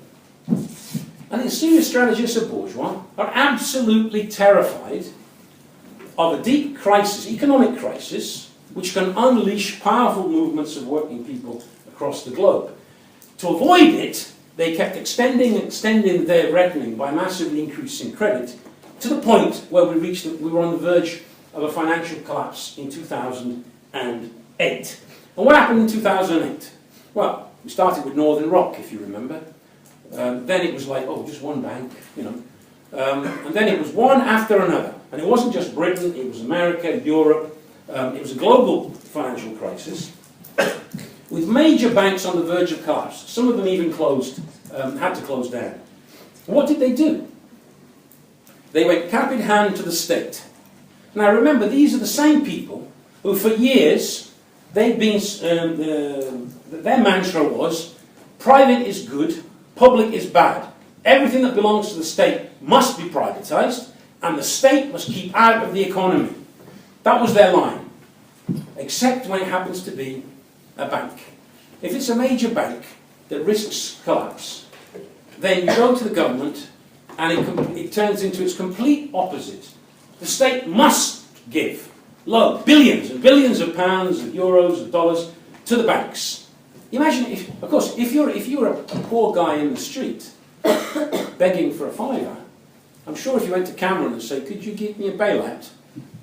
Speaker 1: And the serious strategists of bourgeois are absolutely terrified of a deep crisis, economic crisis, which can unleash powerful movements of working people across the globe. To avoid it, they kept extending their reckoning by massively increasing credit to the point where we were on the verge of a financial collapse in 2008. And what happened in 2008? Well, we started with Northern Rock, if you remember. Then it was like, oh, just one bank, you know. And then it was one after another. And it wasn't just Britain, it was America, Europe. It was a global financial crisis, with major banks on the verge of collapse. Some of them even had to close down. What did they do? They went cap in hand to the state. Now remember, these are the same people who for years, they've been, their mantra was, private is good, public is bad. Everything that belongs to the state must be privatized, and the state must keep out of the economy. That was their line. Except when it happens to be a bank. If it's a major bank that risks collapse, then you go to the government and it turns into its complete opposite. The state must give billions and billions of pounds, of euros, of dollars to the banks. Imagine, if you're a poor guy in the street begging for a fiver, I'm sure if you went to Cameron and say, could you give me a bailout?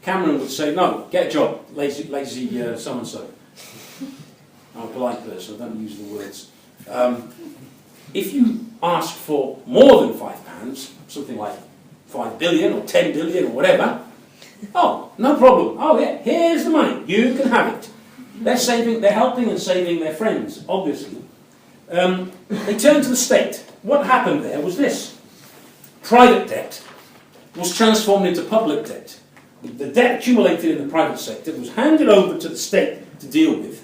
Speaker 1: Cameron would say, no, get a job, lazy so-and-so. I'm a polite person, I don't use the words. If you ask for more than £5, something like 5 billion or 10 billion or whatever, oh, no problem. Oh yeah, here's the money, you can have it. They're helping and saving their friends, obviously. They turned to the state. What happened there was this. Private debt was transformed into public debt. The debt accumulated in the private sector was handed over to the state to deal with,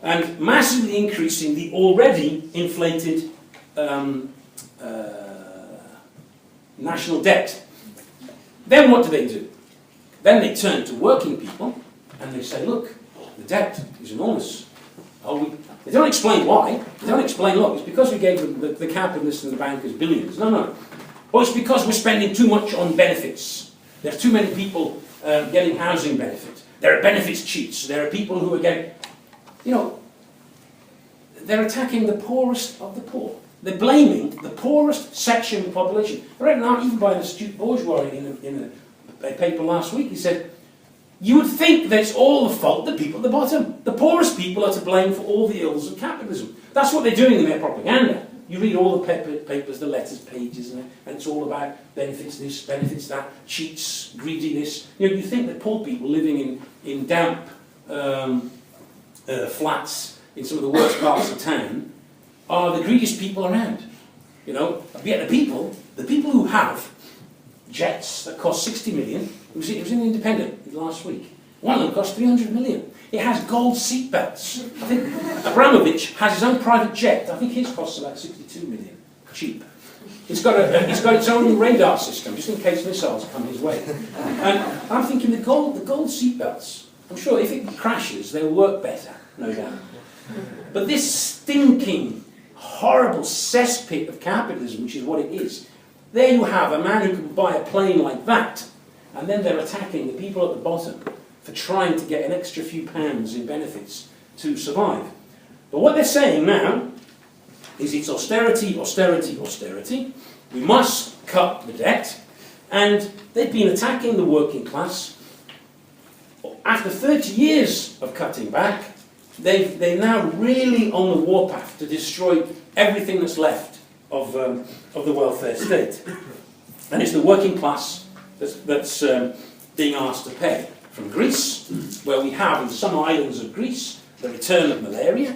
Speaker 1: and massively increasing the already inflated national debt. Then what do? Then they turn to working people and they say, look, the debt is enormous. They don't explain why. They don't explain, look, it's because we gave the capitalists and the bankers billions. No. Well, it's because we're spending too much on benefits. There are too many people getting housing benefits. There are benefits cheats. There are people who are getting, they're attacking the poorest of the poor. They're blaming the poorest section of the population. I read an article even by an astute bourgeois in a paper last week. He said, you would think that it's all the fault of the people at the bottom. The poorest people are to blame for all the ills of capitalism. That's what they're doing in their propaganda. You read all the papers, the letters, pages, and it's all about benefits this, benefits that, cheats, greediness. You think that poor people living in damp flats in some of the worst parts of town are the greediest people around. Yet the people who have jets that cost 60 million, it was in the Independent last week. One of them cost 300 million. It has gold seatbelts. I think Abramovich has his own private jet. I think his costs about 62 million. Cheap. It's got its own radar system, just in case missiles come his way. And I'm thinking the gold seatbelts, I'm sure if it crashes, they'll work better, no doubt. But this stinking, horrible cesspit of capitalism, which is what it is, there you have a man who can buy a plane like that, and then they're attacking the people at the bottom for trying to get an extra few pounds in benefits to survive. But what they're saying now is it's austerity, austerity, austerity. We must cut the debt. And they've been attacking the working class. After 30 years of cutting back, they're now really on the warpath to destroy everything that's left of the welfare state. And it's the working class that's being asked to pay. From Greece, where we have in some islands of Greece the return of malaria.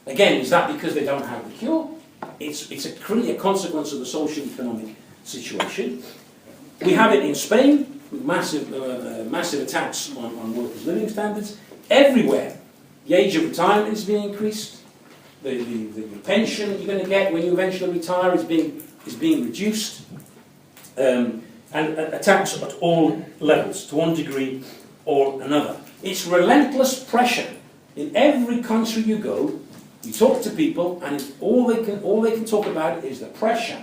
Speaker 1: Again, is that because they don't have the cure? It's really a consequence of the social economic situation. We have it in Spain with massive attacks on workers' living standards. Everywhere, the age of retirement is being increased. The pension you're going to get when you eventually retire is being reduced. And attacks at all levels, to one degree or another. It's relentless pressure. In every country you go, you talk to people, and all they can talk about is the pressure.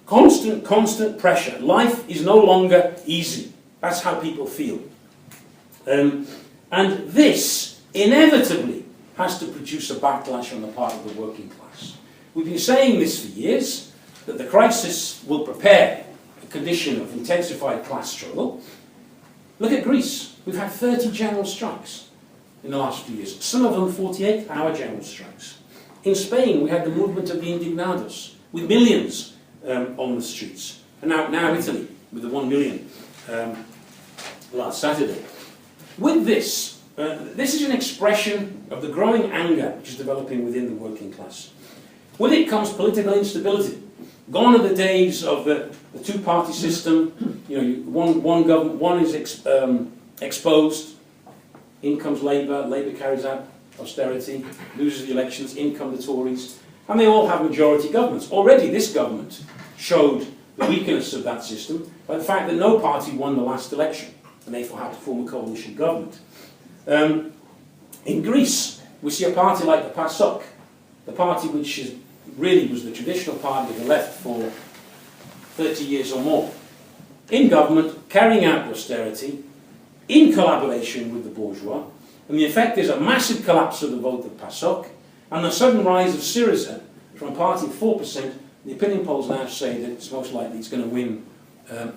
Speaker 1: Constant pressure. Life is no longer easy. That's how people feel. And this inevitably has to produce a backlash on the part of the working class. We've been saying this for years, that the crisis will prepare a condition of intensified class struggle. Look at Greece. We've had 30 general strikes in the last few years. Some of them 48-hour general strikes. In Spain, we had the movement of the indignados, with millions on the streets. And now Italy, with the 1 million last Saturday. With this, this is an expression of the growing anger which is developing within the working class. With it comes political instability. Gone are the days of the two-party system. One government, one is exposed. In comes Labour. Labour carries out austerity, loses the elections. In come the Tories, and they all have majority governments. Already, this government showed the weakness of that system by the fact that no party won the last election, and therefore had to form a coalition government. In Greece, we see a party like the PASOK, the party which really was the traditional party of the left for 30 years or more, in government, carrying out austerity, in collaboration with the bourgeois, and the effect is a massive collapse of the vote of PASOK, and the sudden rise of Syriza from a party of 4%. The opinion polls now say that it's most likely it's going to win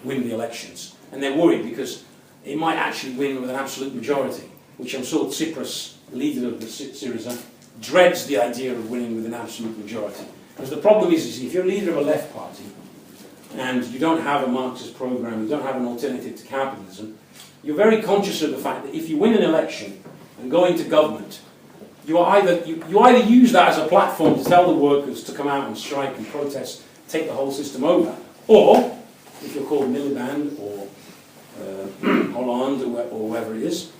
Speaker 1: the elections. And they're worried because it might actually win with an absolute majority, which I'm sure Tsipras, the leader of the Syriza, dreads the idea of winning with an absolute majority. Because the problem is if you're a leader of a left party and you don't have a Marxist program, you don't have an alternative to capitalism, you're very conscious of the fact that if you win an election and go into government, you either use that as a platform to tell the workers to come out and strike and protest, take the whole system over, or, if you're called Miliband or Hollande or whoever it is,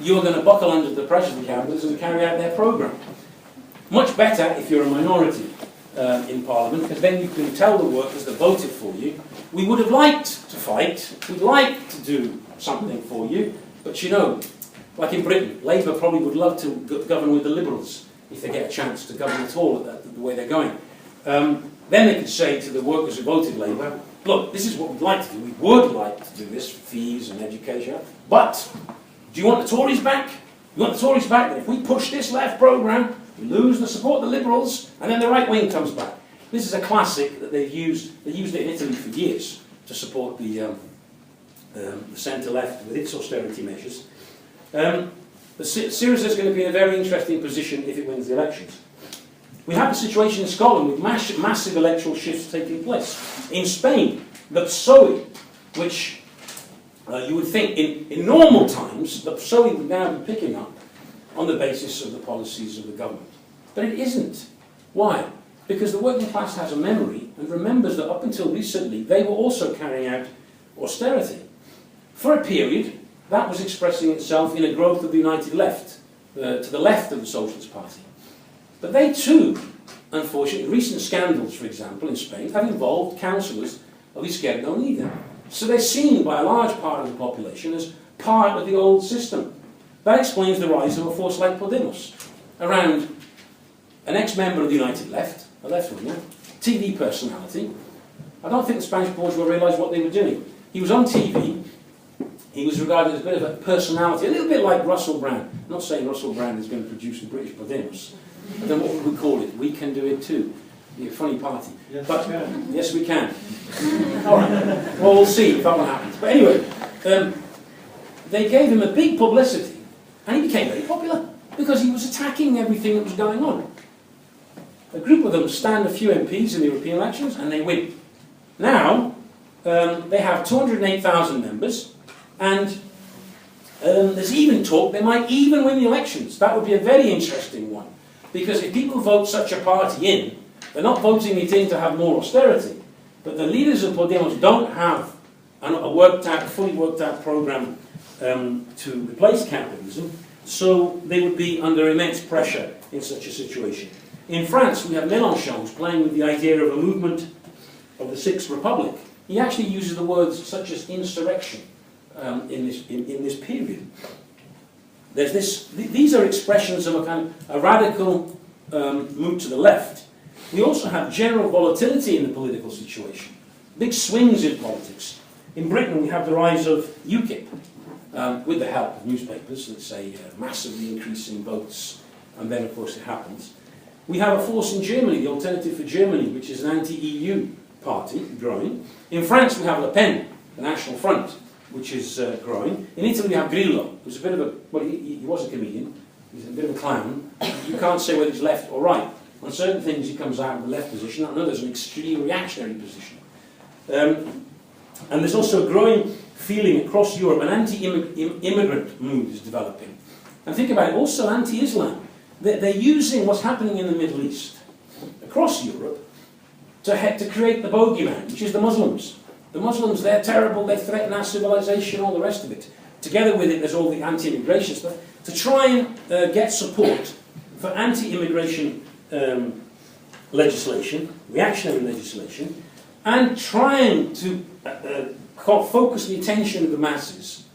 Speaker 1: you're going to buckle under the pressure of the capitalists and carry out their program. Much better if you're a minority. in Parliament, because then you can tell the workers that voted for you, we would have liked to fight, we'd like to do something for you, but you know, like in Britain, Labour probably would love to govern with the Liberals if they get a chance to govern at all the way they're going. Then they could say to the workers who voted Labour, look, this is what we'd like to do. We would like to do this, fees and education, but do you want the Tories back? You want the Tories back? That if we push this left programme, we lose the support of the Liberals, and then the right wing comes back. This is a classic that they've used. They used it in Italy for years to support the centre-left with its austerity measures. But Syriza is going to be in a very interesting position if it wins the elections. We have a situation in Scotland with massive electoral shifts taking place. In Spain, the PSOE, which you would think in normal times, the PSOE would now be picking up on the basis of the policies of the government. But it isn't. Why? Because the working class has a memory and remembers that up until recently they were also carrying out austerity. For a period, that was expressing itself in a growth of the United Left, to the left of the Socialist Party. But they too, unfortunately, recent scandals, for example, in Spain, have involved councillors of Izquierda Unida. So they're seen by a large part of the population as part of the old system. That explains the rise of a force like Podemos, around an ex-member of the United Left, a left-winger, TV personality. I don't think the Spanish bourgeois realised what they were doing. He was on TV. He was regarded as a bit of a personality, a little bit like Russell Brand. I'm not saying Russell Brand is going to produce the British Podemos. I don't know what would we call it. We can do it too. Be a funny party.
Speaker 2: Yes,
Speaker 1: but
Speaker 2: we can.
Speaker 1: yes, we can. All right. Well, we'll see if that one happens. But anyway, they gave him a big publicity, and he became very popular because he was attacking everything that was going on. A group of them stand a few MPs in the European elections, and they win. Now, they have 208,000 members, and there's even talk they might even win the elections. That would be a very interesting one. Because if people vote such a party in, they're not voting it in to have more austerity. But the leaders of Podemos don't have a fully worked out programme to replace capitalism, so they would be under immense pressure in such a situation. In France, we have Mélenchon who's playing with the idea of a movement of the Sixth Republic. He actually uses the words such as insurrection in this period. There's these are expressions of a kind of a radical move to the left. We also have general volatility in the political situation, big swings in politics. In Britain, we have the rise of UKIP, with the help of newspapers that say massively increasing votes, and then, of course, it happens. We have a force in Germany, the Alternative for Germany, which is an anti-EU party, growing. In France, we have Le Pen, the National Front, which is growing. In Italy, we have Grillo, who's a bit of a, well, he was a comedian, he's a bit of a clown. You can't say whether he's left or right. On certain things, he comes out of the left position, on others, an extreme reactionary position. And there's also a growing feeling across Europe, an anti-immigrant mood is developing. And think about it, also anti-Islam. They're using what's happening in the Middle East, across Europe, to create the bogeyman, which is the Muslims. The Muslims, they're terrible, they threaten our civilization, all the rest of it. Together with it, there's all the anti-immigration stuff, to try and get support for anti-immigration legislation, reactionary legislation, and trying to focus the attention of the masses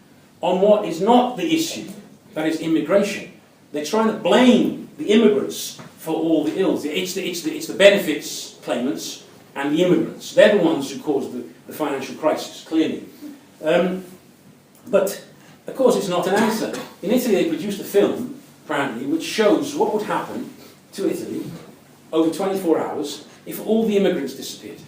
Speaker 1: on what is not the issue, that is immigration. They're trying to blame the immigrants for all the ills. It's the benefits claimants and the immigrants. They're the ones who caused the financial crisis, clearly. But, of course, it's not an answer. In Italy, they produced a film, apparently, which shows what would happen to Italy over 24 hours if all the immigrants disappeared.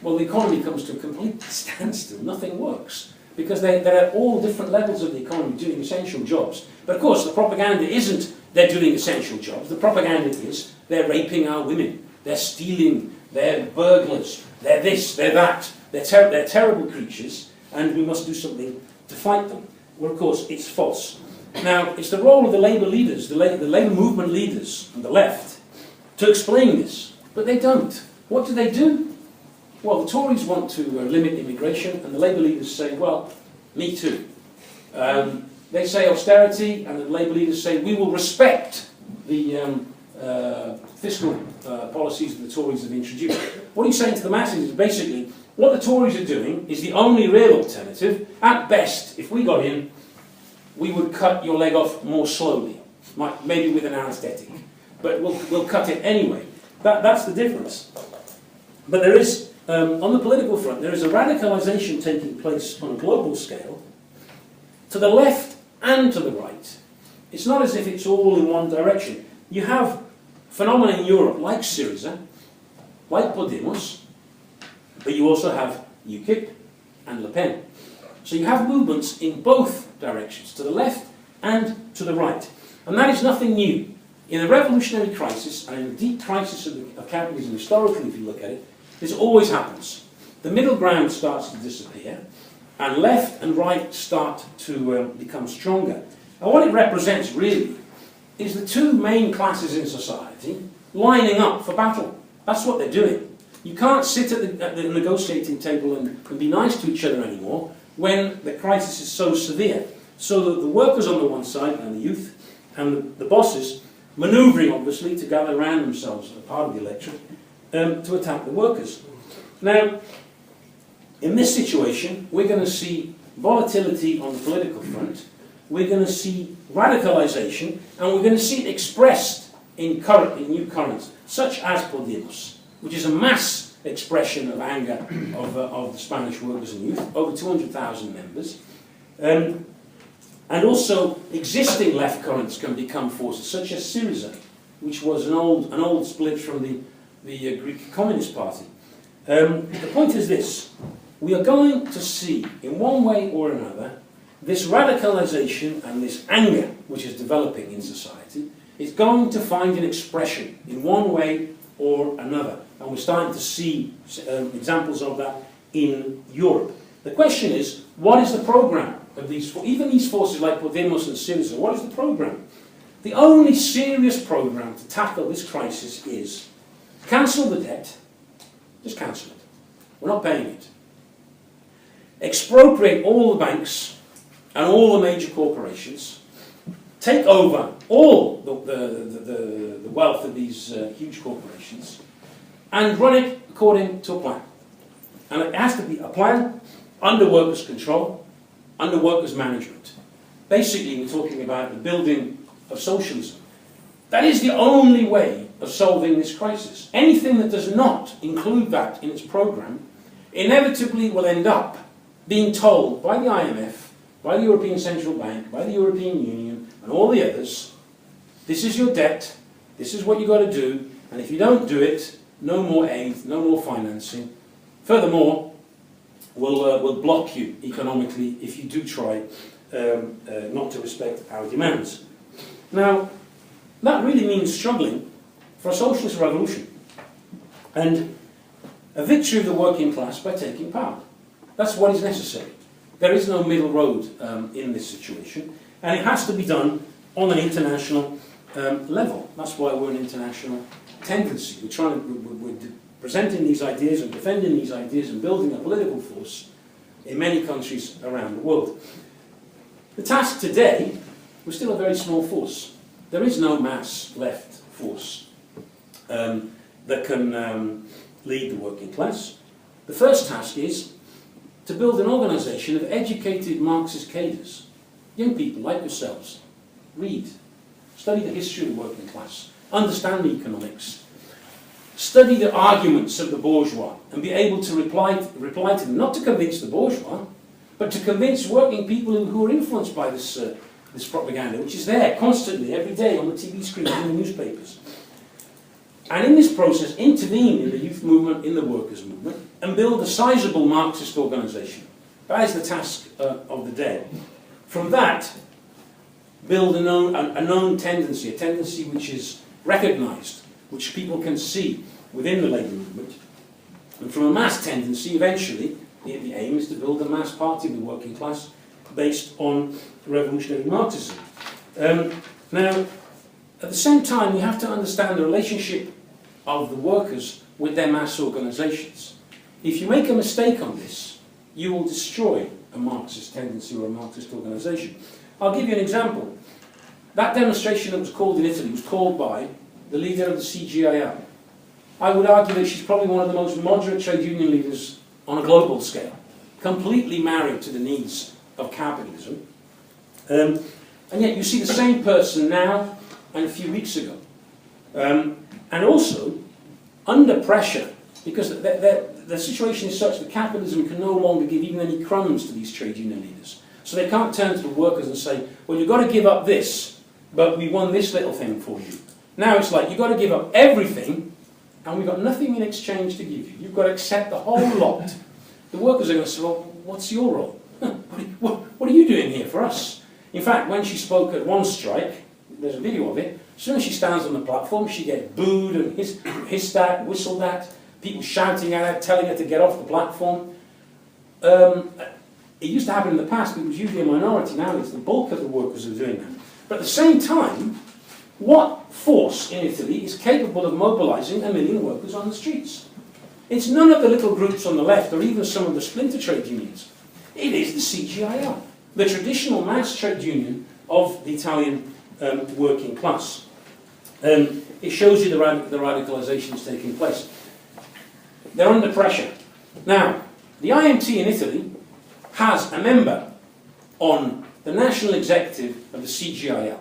Speaker 1: Well, the economy comes to a complete standstill. Nothing works. Because they're at all different levels of the economy doing essential jobs. But, of course, the propaganda isn't they're doing essential jobs. The propaganda is they're raping our women. They're stealing. They're burglars. They're this. They're that. They're terrible creatures, and we must do something to fight them. Well, of course, it's false. Now, it's the role of the Labour leaders, the Labour movement leaders on the left, to explain this. But they don't. What do? Well, the Tories want to limit immigration, and the Labour leaders say, well, me too. They say austerity, and the Labour leaders say, we will respect the fiscal policies that the Tories have introduced. What he's saying to the masses is basically, what the Tories are doing is the only real alternative. At best, if we got in, we would cut your leg off more slowly, maybe with an anaesthetic, but we'll cut it anyway. That's the difference. But there is, on the political front, there is a radicalization taking place on a global scale, to the left and to the right. It's not as if it's all in one direction. You have phenomena in Europe like Syriza, like Podemos, but you also have UKIP and Le Pen. So you have movements in both directions, to the left and to the right. And that is nothing new. In a revolutionary crisis, and in a deep crisis of capitalism historically, if you look at it, this always happens. The middle ground starts to disappear, and left and right start to become stronger. And what it represents, really, is the two main classes in society lining up for battle. That's what they're doing. You can't sit at the negotiating table and be nice to each other anymore when the crisis is so severe. So that the workers on the one side, and the youth, and the bosses, manoeuvring, obviously, to gather around themselves as part of the electorate, to attack the workers. Now, in this situation, we're going to see volatility on the political front, we're going to see radicalization, and we're going to see it expressed in new currents, such as Podemos, which is a mass expression of anger of the Spanish workers and youth, over 200,000 members. And also existing left currents can become forces, such as Syriza, which was an old split from the Greek Communist Party. The point is this: we are going to see, in one way or another, this radicalization and this anger which is developing in society is going to find an expression in one way or another. And we're starting to see examples of that in Europe. The question is, what is the program of even these forces like Podemos and Syriza? What is the program? The only serious program to tackle this crisis is cancel the debt. Just cancel it. We're not paying it. Expropriate all the banks and all the major corporations. Take over all the wealth of these huge corporations and run it according to a plan. And it has to be a plan under workers' control, under workers' management. Basically, we're talking about the building of socialism. That is the only way of solving this crisis. Anything that does not include that in its program inevitably will end up being told by the IMF, by the European Central Bank, by the European Union, and all the others, this is your debt, this is what you've got to do, and if you don't do it, no more aid, no more financing. Furthermore, we'll block you economically if you do try not to respect our demands. Now, that really means struggling for a socialist revolution and a victory of the working class by taking power. That's what is necessary. There is no middle road in this situation, and it has to be done on an international level. That's why we're an international tendency. We're presenting these ideas and defending these ideas and building a political force in many countries around the world. The task today, we're still a very small force. There is no mass left force that can lead the working class. The first task is to build an organisation of educated Marxist cadres, young people like yourselves. Read, study the history of the working class, understand the economics, study the arguments of the bourgeois, and be able to reply to them, not to convince the bourgeois, but to convince working people who are influenced by this propaganda, which is there constantly, every day, on the TV screens, in the newspapers. And in this process, intervene in the youth movement, in the workers' movement, and build a sizable Marxist organisation. That is the task of the day. From that, build a known tendency, a tendency which is recognised, which people can see within the labour movement. And from a mass tendency, eventually, the aim is to build a mass party of the working class based on revolutionary Marxism. Now, at the same time, you have to understand the relationship of the workers with their mass organisations. If you make a mistake on this, you will destroy a Marxist tendency or a Marxist organisation. I'll give you an example. That demonstration that was called in Italy was called by the leader of the CGIL. I would argue that she's probably one of the most moderate trade union leaders on a global scale, completely married to the needs of capitalism. And yet you see the same person now and a few weeks ago. And also, under pressure, because the situation is such that capitalism can no longer give even any crumbs to these trade union leaders. So they can't turn to the workers and say, well, you've got to give up this, but we won this little thing for you. Now it's like, you've got to give up everything, and we've got nothing in exchange to give you. You've got to accept the whole lot. The workers are going to say, well, what's your role? What are you doing here for us? In fact, when she spoke at one strike, there's a video of it, as soon as she stands on the platform, she gets booed and hissed at, whistled at, people shouting at her, telling her to get off the platform. It used to happen in the past, but it was usually a minority. Now it's the bulk of the workers who are doing that. But at the same time, what force in Italy is capable of mobilising 1 million workers on the streets? It's none of the little groups on the left, or even some of the splinter trade unions. It is the CGIL, the traditional mass trade union of the Italian working class. It shows you the radicalisation that's taking place. They're under pressure. Now, the IMT in Italy has a member on the national executive of the CGIL.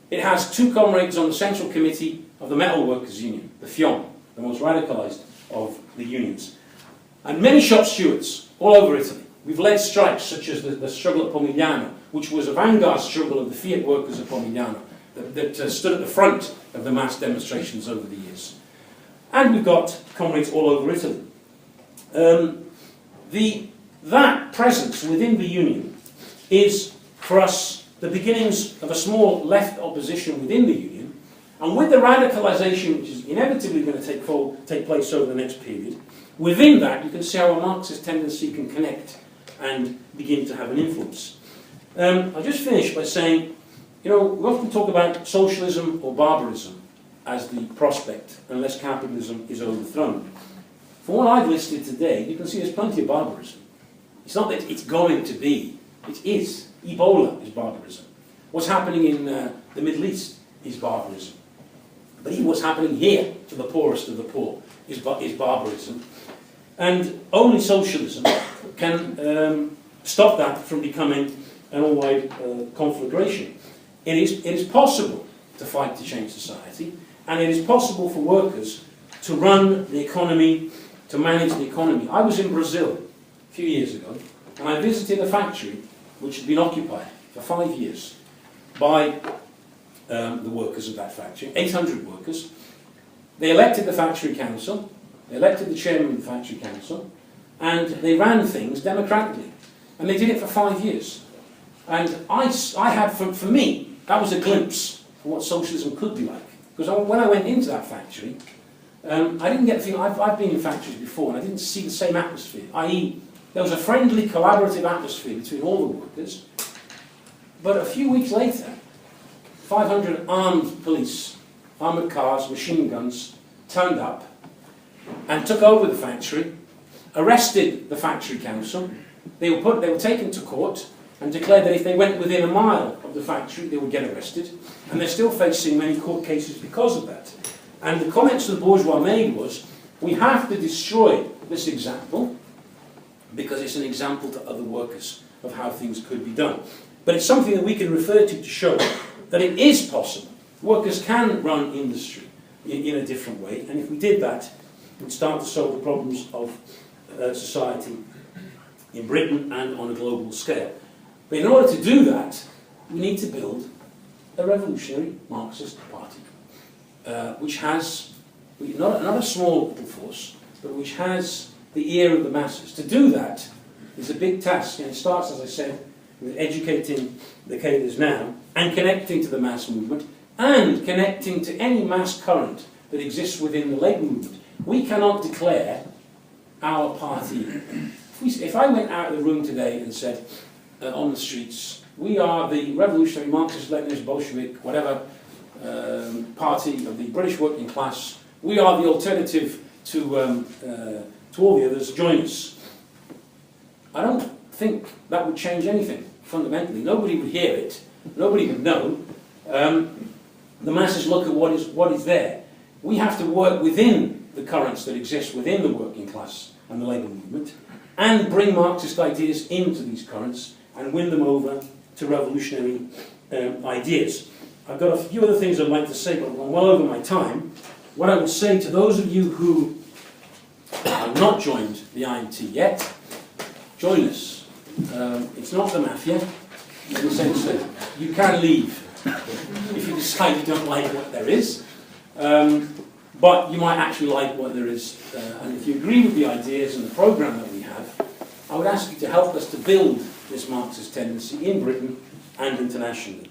Speaker 1: It has 2 comrades on the central committee of the Metal Workers Union, the FIOM, the most radicalised of the unions. And many shop stewards all over Italy. We've led strikes such as the struggle at Pomigliano, which was a vanguard struggle of the Fiat workers at Pomigliano that stood at the front of the mass demonstrations over the years. And we've got comrades all over Italy. That presence within the union is, for us, the beginnings of a small left opposition within the union, and with the radicalisation which is inevitably going to take place over the next period, within that you can see how a Marxist tendency can connect and begin to have an influence. I'll just finish by saying, we often talk about socialism or barbarism as the prospect, unless capitalism is overthrown. From what I've listed today, you can see there's plenty of barbarism. It's not that it's going to be, it is. Ebola is barbarism. What's happening in the Middle East is barbarism. But even what's happening here to the poorest of the poor is barbarism. And only socialism can stop that from becoming an all-wide conflagration. It is possible to fight to change society, and it is possible for workers to run the economy, to manage the economy. I was in Brazil a few years ago, and I visited a factory which had been occupied for 5 years by the workers of that factory, 800 workers. They elected the factory council, they elected the chairman of the factory council, and they ran things democratically. And they did it for 5 years. And I had, for me, that was a glimpse of what socialism could be like. Because when I went into that factory, I didn't get the feeling, I've been in factories before, and I didn't see the same atmosphere, i.e., there was a friendly, collaborative atmosphere between all the workers. But a few weeks later, 500 armed police, armoured cars, machine guns, turned up and took over the factory, arrested the factory council. They were taken to court and declared that if they went within a mile of the factory, they would get arrested. And they're still facing many court cases because of that. And the comments the bourgeois made was, we have to destroy this example because it's an example to other workers of how things could be done. But it's something that we can refer to show that it is possible. Workers can run industry in a different way, and if we did that, we'd start to solve the problems of society in Britain and on a global scale. But in order to do that, we need to build a revolutionary Marxist party, which has not a small little force, but which has the ear of the masses. To do that is a big task, and it starts, as I said, with educating the cadres now, and connecting to the mass movement, and connecting to any mass current that exists within the labour movement. We cannot declare our party. If I went out of the room today and said, on the streets, we are the revolutionary Marxist, Leninist, Bolshevik, whatever, party of the British working class, we are the alternative to all the others, join us. I don't think that would change anything, fundamentally. Nobody would hear it, nobody would know. the masses look at what is there. We have to work within the currents that exist within the working class and the labour movement, and bring Marxist ideas into these currents and win them over to revolutionary ideas. I've got a few other things I'd like to say, but I'm well over my time. What I would say to those of you who have not joined the IMT yet, join us. It's not the mafia, in the sense that you can leave if you decide you don't like what there is, but you might actually like what there is. And if you agree with the ideas and the programme that we have, I would ask you to help us to build this Marxist tendency in Britain and internationally.